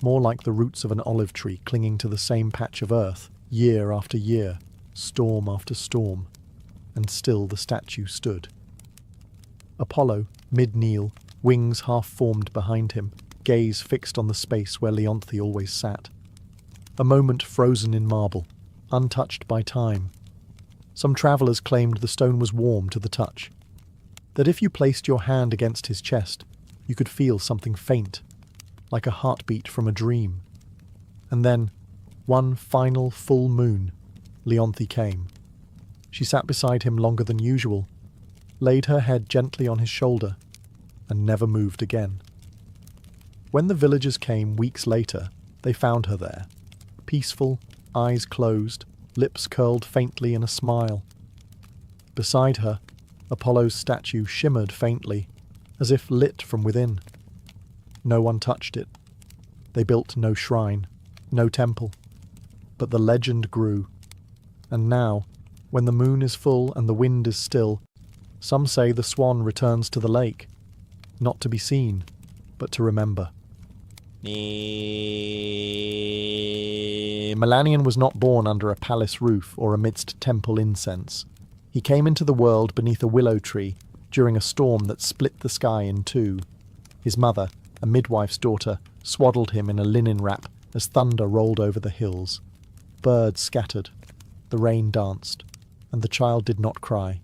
more like the roots of an olive tree clinging to the same patch of earth, year after year, storm after storm, and still the statue stood. Apollo, mid-kneel, wings half-formed behind him, gaze fixed on the space where Leonthe always sat. A moment frozen in marble, untouched by time. Some travellers claimed the stone was warm to the touch, that if you placed your hand against his chest, you could feel something faint, like a heartbeat from a dream. And then, one final full moon, Leonthe came. She sat beside him longer than usual, laid her head gently on his shoulder, and never moved again. When the villagers came weeks later, they found her there, peaceful, eyes closed, lips curled faintly in a smile. Beside her, Apollo's statue shimmered faintly, as if lit from within. No one touched it. They built no shrine, no temple. But the legend grew. And now, when the moon is full and the wind is still, some say the swan returns to the lake, not to be seen, but to remember. Melanion was not born under a palace roof or amidst temple incense. He came into the world beneath a willow tree during a storm that split the sky in two. His mother, a midwife's daughter, swaddled him in a linen wrap as thunder rolled over the hills. Birds scattered, the rain danced, and the child did not cry.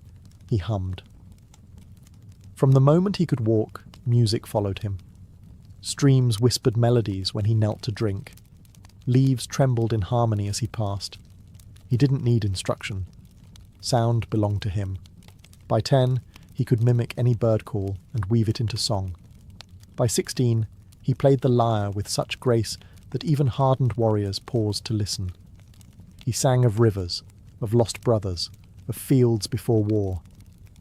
He hummed. From the moment he could walk, music followed him. Streams whispered melodies when he knelt to drink. Leaves trembled in harmony as he passed. He didn't need instruction. Sound belonged to him. By 10, he could mimic any bird call and weave it into song. By 16, he played the lyre with such grace that even hardened warriors paused to listen. He sang of rivers, of lost brothers, of fields before war,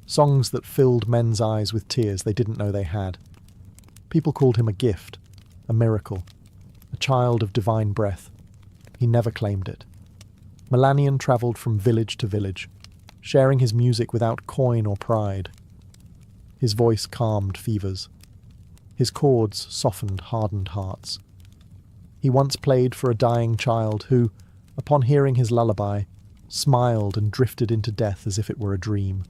songs that filled men's eyes with tears they didn't know they had. People called him a gift, a miracle, a child of divine breath. He never claimed it. Melanion travelled from village to village, sharing his music without coin or pride. His voice calmed fevers. His chords softened hardened hearts. He once played for a dying child who, upon hearing his lullaby, smiled and drifted into death as if it were a dream.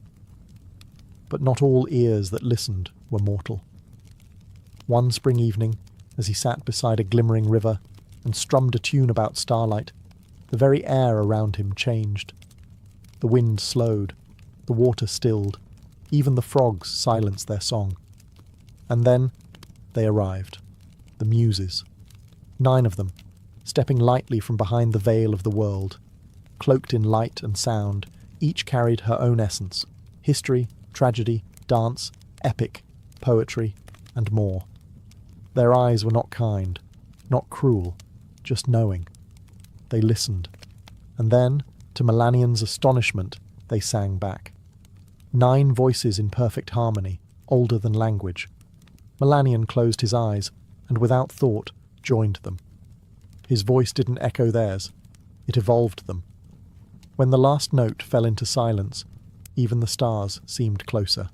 But not all ears that listened were mortal. One spring evening, as he sat beside a glimmering river and strummed a tune about starlight, the very air around him changed. The wind slowed, the water stilled, even the frogs silenced their song. And then they arrived, the Muses. 9 of them, stepping lightly from behind the veil of the world. Cloaked in light and sound, each carried her own essence: history, tragedy, dance, epic, poetry, and more. Their eyes were not kind, not cruel, just knowing. They listened, and then, to Melanion's astonishment, they sang back. 9 voices in perfect harmony, older than language. Melanion closed his eyes, and without thought, joined them. His voice didn't echo theirs, it evolved them. When the last note fell into silence, even the stars seemed closer.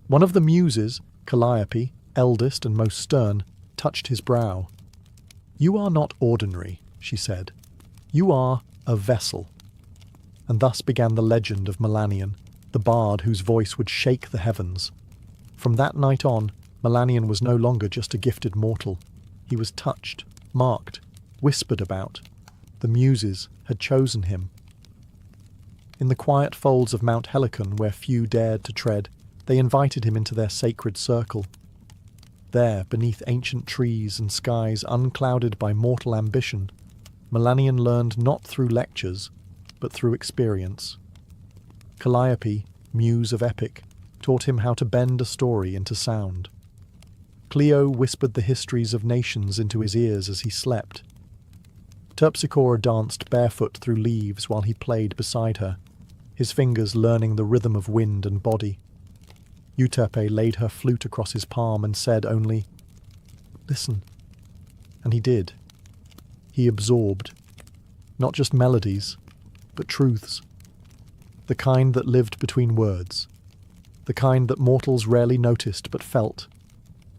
One of the Muses, Calliope, eldest and most stern, touched his brow. "You are not ordinary," she said. "You are a vessel." And thus began the legend of Melanion, the bard whose voice would shake the heavens. From that night on, Melanion was no longer just a gifted mortal. He was touched, marked, whispered about. The Muses had chosen him. In the quiet folds of Mount Helicon, where few dared to tread, they invited him into their sacred circle. There, beneath ancient trees and skies unclouded by mortal ambition, Melanion learned not through lectures, but through experience. Calliope, muse of epic, taught him how to bend a story into sound. Clio whispered the histories of nations into his ears as he slept. Terpsichore danced barefoot through leaves while he played beside her, his fingers learning the rhythm of wind and body. Euterpe laid her flute across his palm and said only, "Listen." And he did. He absorbed, not just melodies, but truths. The kind that lived between words. The kind that mortals rarely noticed but felt.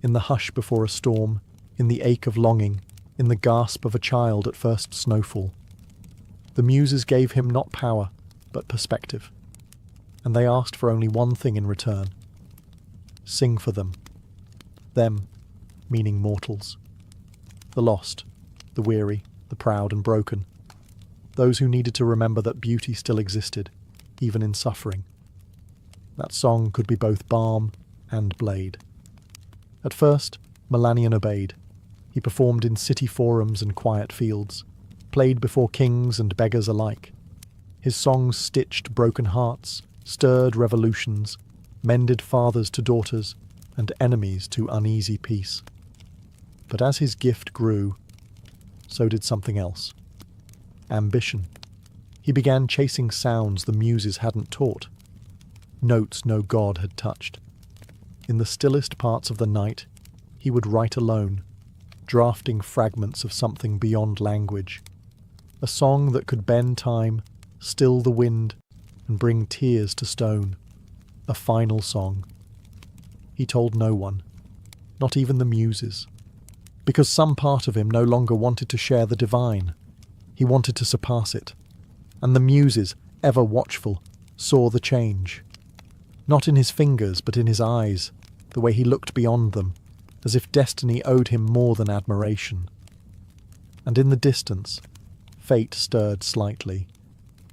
In the hush before a storm, in the ache of longing, in the gasp of a child at first snowfall. The Muses gave him not power, but perspective. And they asked for only one thing in return. Sing for them. Them, meaning mortals. The lost, the weary, the proud and broken. Those who needed to remember that beauty still existed, even in suffering. That song could be both balm and blade. At first, Melanion obeyed. He performed in city forums and quiet fields, played before kings and beggars alike. His songs stitched broken hearts, stirred revolutions, mended fathers to daughters, and enemies to uneasy peace. But as his gift grew, so did something else. Ambition. He began chasing sounds the Muses hadn't taught, notes no god had touched. In the stillest parts of the night, he would write alone, drafting fragments of something beyond language. A song that could bend time, still the wind, and bring tears to stone. A final song. He told no one, not even the Muses. because some part of him no longer wanted to share the divine. He wanted to surpass it. And the muses, ever watchful, saw the change. Not in his fingers, but in his eyes, the way he looked beyond them, as if destiny owed him more than admiration. And in the distance, fate stirred slightly,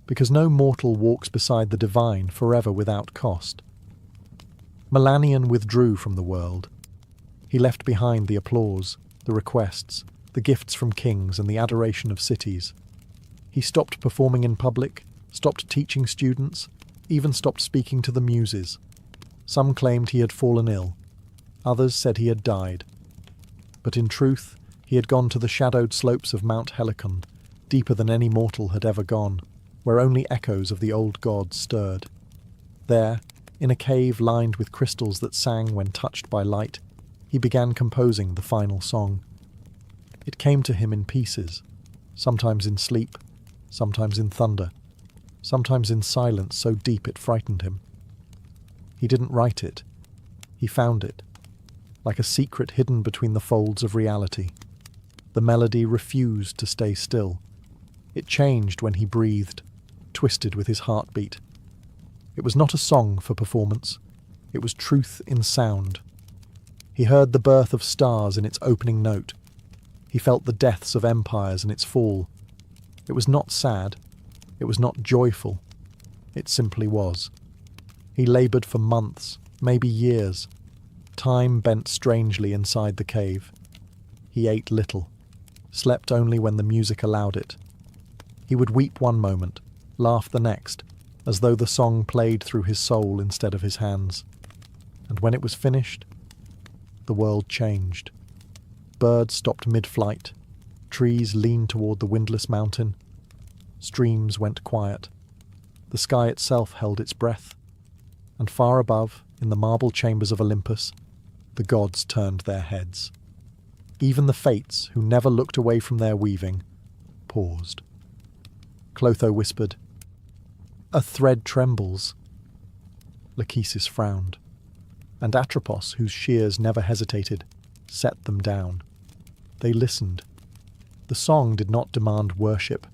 because no mortal walks beside the divine forever without cost. Melanion withdrew from the world. He left behind the applause, the requests, the gifts from kings and the adoration of cities. He stopped performing in public, stopped teaching students, even stopped speaking to the muses. Some claimed he had fallen ill. Others said he had died. But in truth, he had gone to the shadowed slopes of Mount Helicon, deeper than any mortal had ever gone, where only echoes of the old gods stirred. There, in a cave lined with crystals that sang when touched by light, he began composing the final song. It came to him in pieces, sometimes in sleep, sometimes in thunder, sometimes in silence so deep it frightened him. He didn't write it. He found it, like a secret hidden between the folds of reality. The melody refused to stay still. It changed when he breathed, twisted with his heartbeat. It was not a song for performance. It was truth in sound. He heard the birth of stars in its opening note. He felt the deaths of empires in its fall. It was not sad. It was not joyful. It simply was. He laboured for months, maybe years. Time bent strangely inside the cave. He ate little, slept only when the music allowed it. He would weep one moment, laugh the next, as though the song played through his soul instead of his hands. And when it was finished, the world changed. Birds stopped mid-flight. Trees leaned toward the windless mountain. Streams went quiet. The sky itself held its breath. And far above, in the marble chambers of Olympus, the gods turned their heads. Even the fates, who never looked away from their weaving, paused. Clotho whispered, "A thread trembles." Lachesis frowned, and Atropos, whose shears never hesitated, set them down. They listened. The song did not demand worship.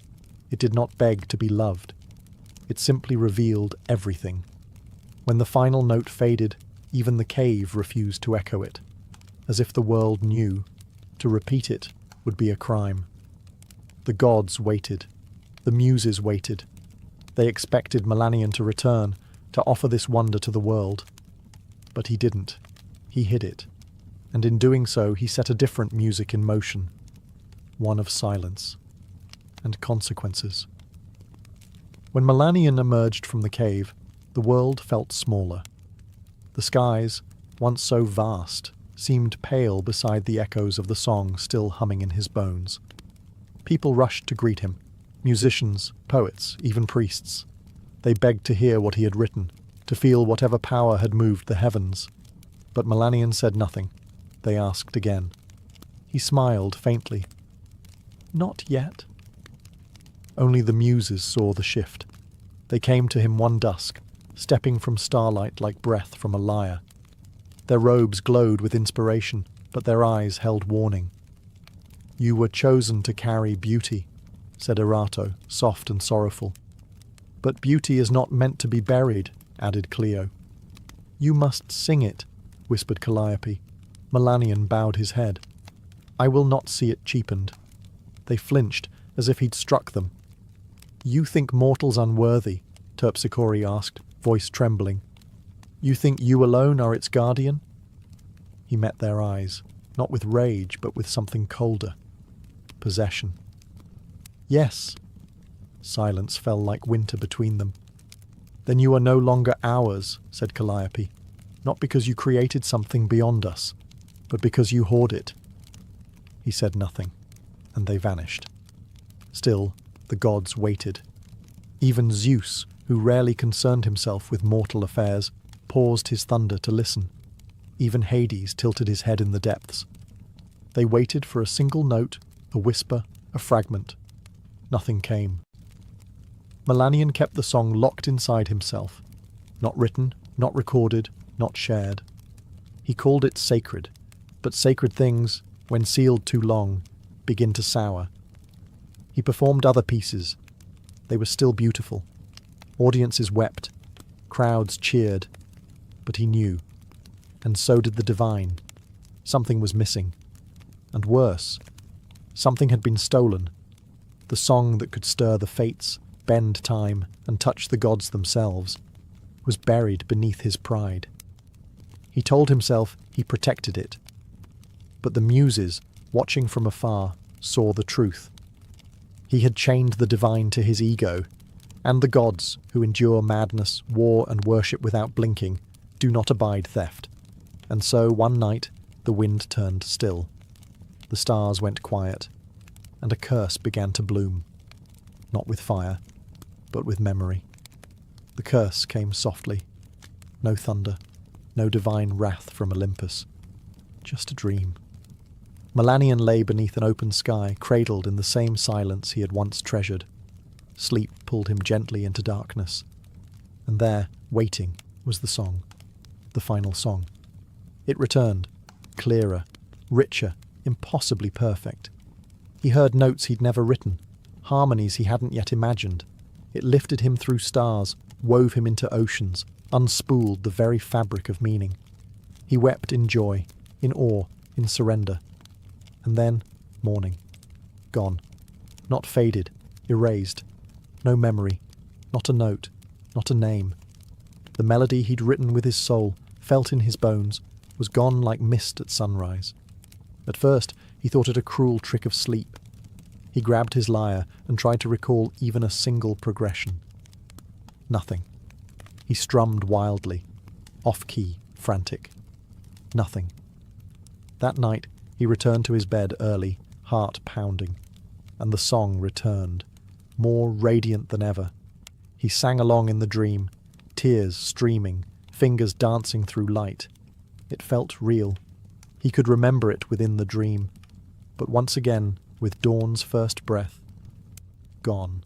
It did not beg to be loved. It simply revealed everything. When the final note faded, even the cave refused to echo it, as if the world knew to repeat it would be a crime. The gods waited. The muses waited. They expected Melanion to return, to offer this wonder to the world. But he didn't. He hid it. And in doing so, he set a different music in motion. One of silence. And consequences. When Melanion emerged from the cave, the world felt smaller. The skies, once so vast, seemed pale beside the echoes of the song still humming in his bones. People rushed to greet him. Musicians, poets, even priests. They begged to hear what he had written, to feel whatever power had moved the heavens. But Melanion said nothing. They asked again. He smiled faintly. Not yet. Only the muses saw the shift. They came to him one dusk, stepping from starlight like breath from a lyre. Their robes glowed with inspiration, but their eyes held warning. "You were chosen to carry beauty," said Erato, soft and sorrowful. "But beauty is not meant to be buried," added Clio. "You must sing it," whispered Calliope. Melanion bowed his head. "I will not see it cheapened." They flinched, as if he'd struck them. "You think mortals unworthy?" Terpsichore asked, voice trembling. "You think you alone are its guardian?" He met their eyes, not with rage, but with something colder. Possession. "Yes." Silence fell like winter between them. "Then you are no longer ours," said Calliope, "not because you created something beyond us, but because you hoard it." He said nothing, and they vanished. Still, the gods waited. Even Zeus, who rarely concerned himself with mortal affairs, paused his thunder to listen. Even Hades tilted his head in the depths. They waited for a single note, a whisper, a fragment. Nothing came. Melanion kept the song locked inside himself. Not written, not recorded, not shared. He called it sacred, but sacred things, when sealed too long, begin to sour. He performed other pieces. They were still beautiful. Audiences wept. Crowds cheered. But he knew. And so did the divine. Something was missing. And worse, something had been stolen. The song that could stir the fates, bend time, and touch the gods themselves, was buried beneath his pride. He told himself he protected it. But the muses, watching from afar, saw the truth. He had chained the divine to his ego, and the gods, who endure madness, war, and worship without blinking, do not abide theft. And so, one night, the wind turned still. The stars went quiet, and a curse began to bloom. Not with fire, but with memory. The curse came softly. No thunder, no divine wrath from Olympus. Just a dream. Melanion lay beneath an open sky, cradled in the same silence he had once treasured. Sleep pulled him gently into darkness. And there, waiting, was the song. The final song. It returned, clearer, richer, impossibly perfect. He heard notes he'd never written, harmonies he hadn't yet imagined. It lifted him through stars, wove him into oceans, unspooled the very fabric of meaning. He wept in joy, in awe, in surrender. And then, morning. Gone. Not faded, erased. No memory, not a note, not a name. The melody he'd written with his soul, felt in his bones, was gone like mist at sunrise. At first, he thought it a cruel trick of sleep. He grabbed his lyre and tried to recall even a single progression. Nothing. He strummed wildly, off-key, frantic. Nothing. That night, he returned to his bed early, heart pounding, and the song returned, more radiant than ever. He sang along in the dream, tears streaming, fingers dancing through light. It felt real. He could remember it within the dream, but once again, with dawn's first breath, gone.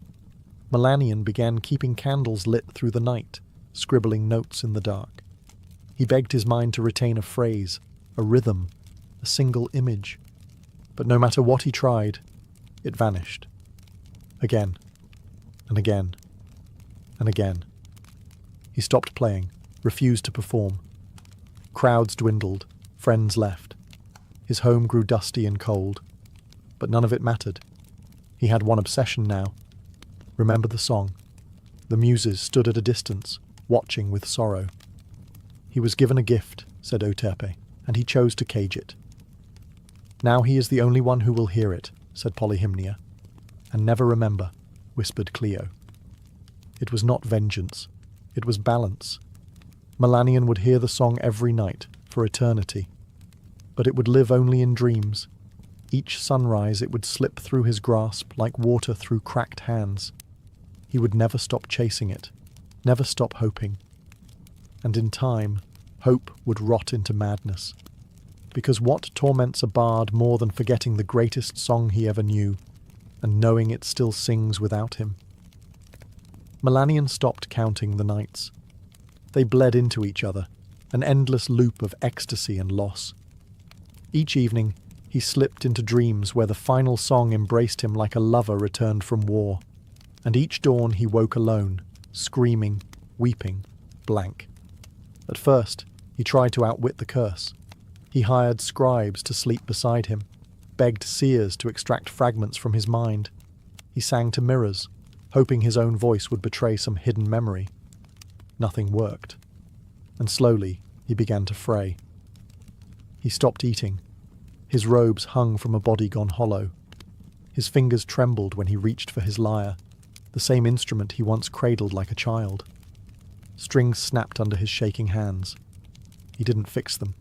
Melanion began keeping candles lit through the night, scribbling notes in the dark. He begged his mind to retain a phrase, a rhythm, a single image. But no matter what he tried, it vanished. Again, and again, and again. He stopped playing, refused to perform. Crowds dwindled, friends left. His home grew dusty and cold. But none of it mattered. He had one obsession now. Remember the song. The muses stood at a distance, watching with sorrow. He was given a gift, said Euterpe, and he chose to cage it. Now he is the only one who will hear it, said Polyhymnia. And never remember, whispered Clio. It was not vengeance. It was balance. Melanion would hear the song every night, for eternity. But it would live only in dreams. Each sunrise it would slip through his grasp like water through cracked hands. He would never stop chasing it, never stop hoping. And in time, hope would rot into madness. Because what torments a bard more than forgetting the greatest song he ever knew, and knowing it still sings without him? Melanion stopped counting the nights. They bled into each other, an endless loop of ecstasy and loss. Each evening, he slipped into dreams where the final song embraced him like a lover returned from war. And each dawn he woke alone, screaming, weeping, blank. At first, he tried to outwit the curse. He hired scribes to sleep beside him, begged seers to extract fragments from his mind. He sang to mirrors, hoping his own voice would betray some hidden memory. Nothing worked. And slowly, he began to fray. He stopped eating. His robes hung from a body gone hollow. His fingers trembled when he reached for his lyre, the same instrument he once cradled like a child. Strings snapped under his shaking hands. He didn't fix them.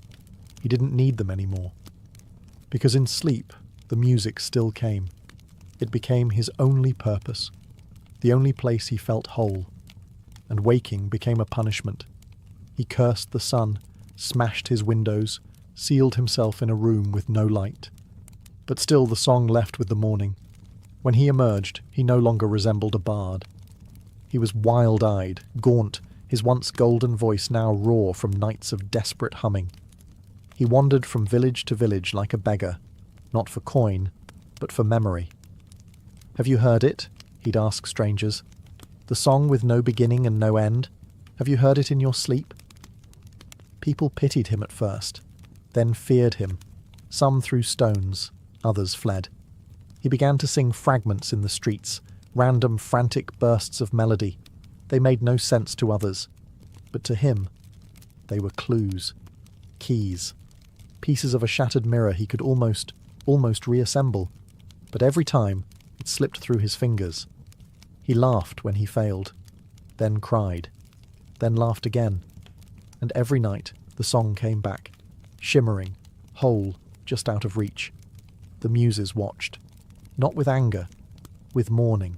He didn't need them anymore. Because in sleep, the music still came. It became his only purpose, the only place he felt whole. And waking became a punishment. He cursed the sun, smashed his windows, sealed himself in a room with no light. But still the song left with the morning. When he emerged, he no longer resembled a bard. He was wild-eyed, gaunt, his once golden voice now raw from nights of desperate humming. He wandered from village to village like a beggar, not for coin, but for memory. "Have you heard it?" he'd ask strangers. "The song with no beginning and no end? Have you heard it in your sleep?" People pitied him at first, then feared him. Some threw stones, others fled. He began to sing fragments in the streets, random frantic bursts of melody. They made no sense to others, but to him, they were clues, keys, pieces of a shattered mirror he could almost reassemble, but every time it slipped through his fingers. He laughed when he failed, then cried, then laughed again, and every night the song came back, shimmering, whole, just out of reach. The muses watched, not with anger, with mourning.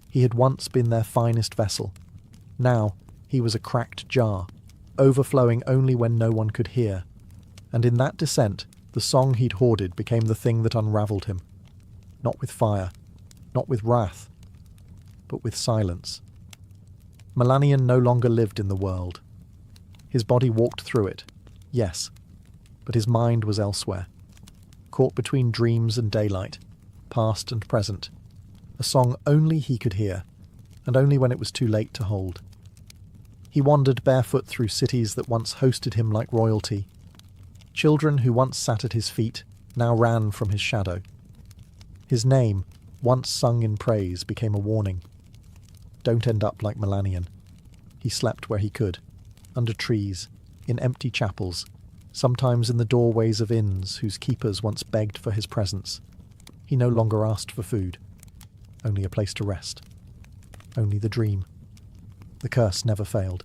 He had once been their finest vessel. Now he was a cracked jar, overflowing only when no one could hear. And in that descent, the song he'd hoarded became the thing that unravelled him. Not with fire, not with wrath, but with silence. Melanion no longer lived in the world. His body walked through it, yes, but his mind was elsewhere, caught between dreams and daylight, past and present, a song only he could hear, and only when it was too late to hold. He wandered barefoot through cities that once hosted him like royalty. Children who once sat at his feet now ran from his shadow. His name, once sung in praise, became a warning. Don't end up like Melanion. He slept where he could, under trees, in empty chapels, sometimes in the doorways of inns whose keepers once begged for his presence. He no longer asked for food, only a place to rest, only the dream. The curse never failed.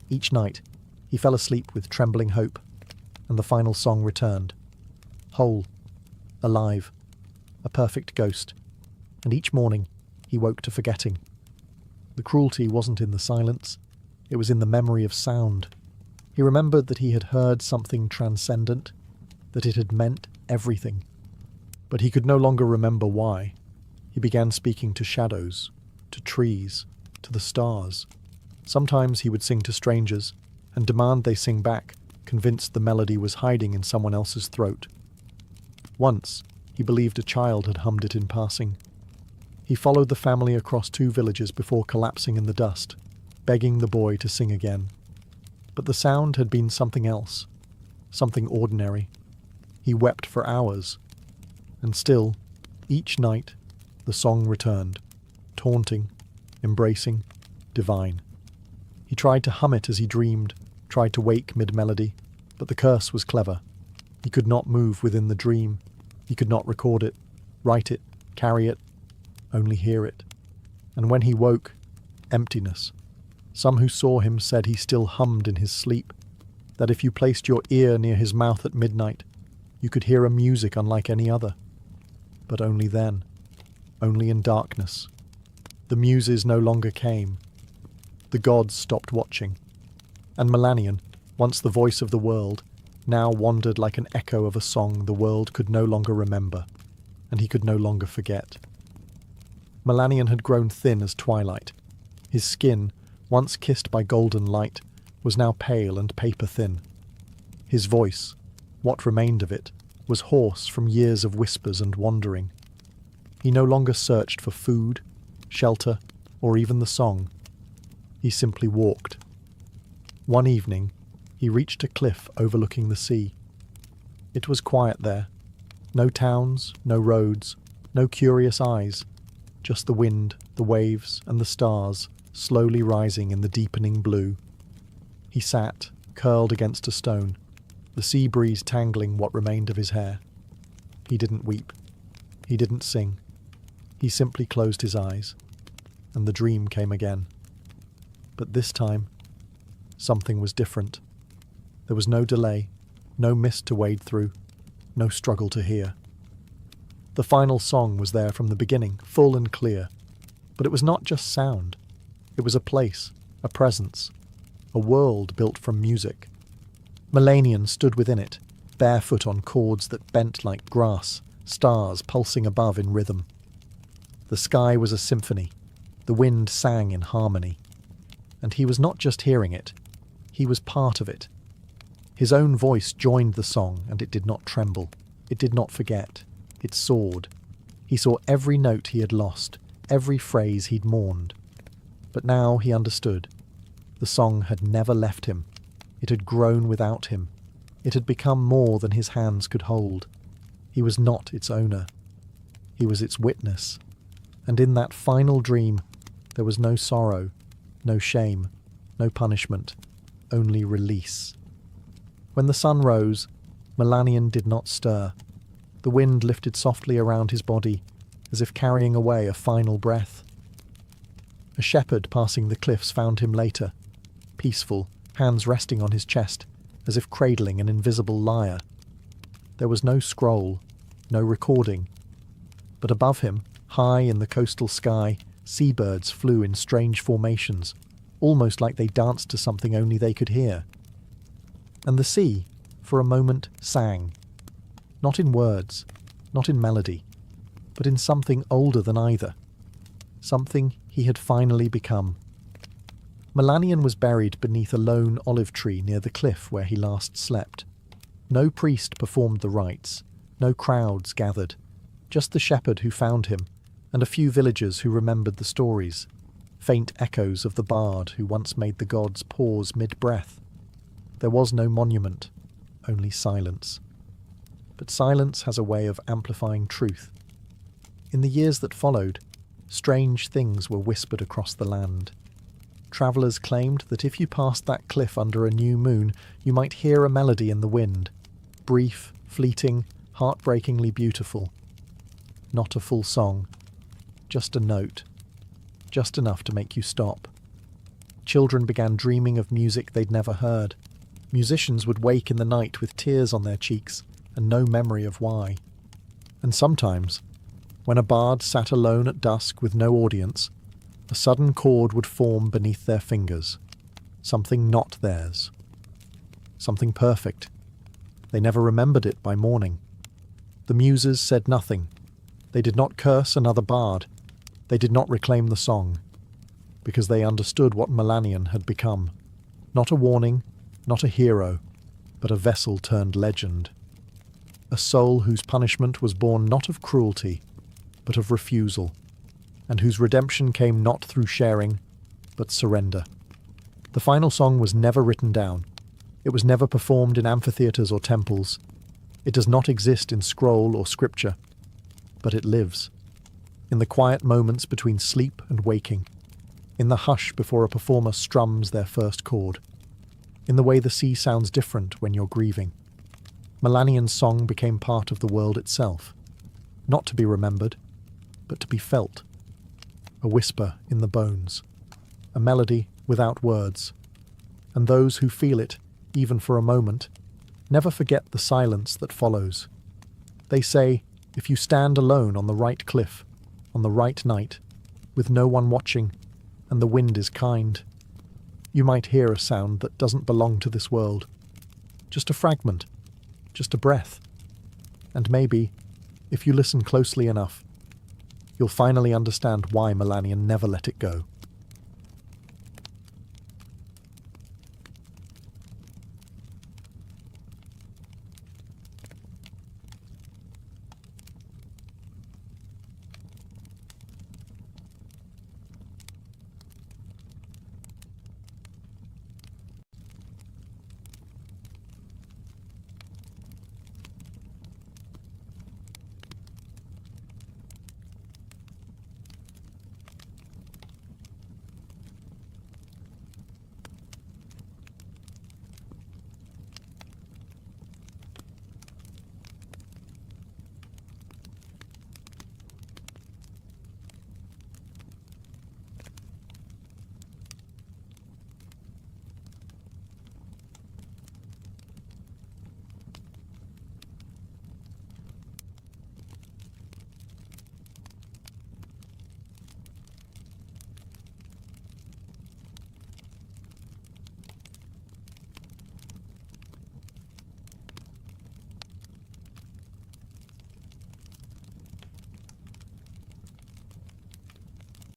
Each night, he fell asleep with trembling hope, and the final song returned, whole, alive, a perfect ghost, and each morning he woke to forgetting. The cruelty wasn't in the silence, it was in the memory of sound. He remembered that he had heard something transcendent, that it had meant everything. But he could no longer remember why. He began speaking to shadows, to trees, to the stars. Sometimes he would sing to strangers, and demand they sing back, convinced the melody was hiding in someone else's throat. Once, he believed a child had hummed it in passing. He followed the family across 2 villages before collapsing in the dust, begging the boy to sing again. But the sound had been something else, something ordinary. He wept for hours, and still, each night, the song returned, taunting, embracing, divine. He tried to hum it as he dreamed, tried to wake mid-melody, but the curse was clever. He could not move within the dream. He could not record it, write it, carry it, only hear it. And when he woke, emptiness. Some who saw him said he still hummed in his sleep, that if you placed your ear near his mouth at midnight, you could hear a music unlike any other. But only then, only in darkness. The muses no longer came. The gods stopped watching. And Melanion, once the voice of the world, now wandered like an echo of a song the world could no longer remember, and he could no longer forget. Melanion had grown thin as twilight. His skin, once kissed by golden light, was now pale and paper-thin. His voice, what remained of it, was hoarse from years of whispers and wandering. He no longer searched for food, shelter, or even the song. He simply walked. One evening, he reached a cliff overlooking the sea. It was quiet there. No towns, no roads, no curious eyes, just the wind, the waves, and the stars slowly rising in the deepening blue. He sat, curled against a stone, the sea breeze tangling what remained of his hair. He didn't weep. He didn't sing. He simply closed his eyes, and the dream came again. But this time, something was different. There was no delay, no mist to wade through, no struggle to hear. The final song was there from the beginning, full and clear. But it was not just sound. It was a place, a presence, a world built from music. Melanion stood within it, barefoot on chords that bent like grass, stars pulsing above in rhythm. The sky was a symphony. The wind sang in harmony. And he was not just hearing it. He was part of it. His own voice joined the song, and it did not tremble. It did not forget. It soared. He saw every note he had lost, every phrase he'd mourned. But now he understood. The song had never left him. It had grown without him. It had become more than his hands could hold. He was not its owner. He was its witness. And in that final dream, there was no sorrow, no shame, no punishment, only release. When the sun rose, Melanion did not stir. The wind lifted softly around his body, as if carrying away a final breath. A shepherd passing the cliffs found him later, peaceful, hands resting on his chest, as if cradling an invisible lyre. There was no scroll, no recording. But above him, high in the coastal sky, seabirds flew in strange formations, almost like they danced to something only they could hear. And the sea, for a moment, sang. Not in words, not in melody, but in something older than either. Something he had finally become. Melanion was buried beneath a lone olive tree near the cliff where he last slept. No priest performed the rites, no crowds gathered, just the shepherd who found him, and a few villagers who remembered the stories, faint echoes of the bard who once made the gods pause mid-breath. There was no monument, only silence. But silence has a way of amplifying truth. In the years that followed, strange things were whispered across the land. Travellers claimed that if you passed that cliff under a new moon, you might hear a melody in the wind, brief, fleeting, heartbreakingly beautiful. Not a full song, just a note, just enough to make you stop. Children began dreaming of music they'd never heard. Musicians would wake in the night with tears on their cheeks and no memory of why. And sometimes, when a bard sat alone at dusk with no audience, a sudden chord would form beneath their fingers, something not theirs, something perfect. They never remembered it by morning. The muses said nothing. They did not curse another bard. They did not reclaim the song, because they understood what Melanion had become. Not a warning, not a hero, but a vessel turned legend. A soul whose punishment was born not of cruelty, but of refusal, and whose redemption came not through sharing, but surrender. The final song was never written down. It was never performed in amphitheatres or temples. It does not exist in scroll or scripture, but it lives. In the quiet moments between sleep and waking, in the hush before a performer strums their first chord, in the way the sea sounds different when you're grieving. Melanion's song became part of the world itself, not to be remembered, but to be felt. A whisper in the bones, a melody without words, and those who feel it, even for a moment, never forget the silence that follows. They say, if you stand alone on the right cliff, on the right night, with no one watching, and the wind is kind, you might hear a sound that doesn't belong to this world. Just a fragment, just a breath. And maybe, if you listen closely enough, you'll finally understand why Melanion never let it go.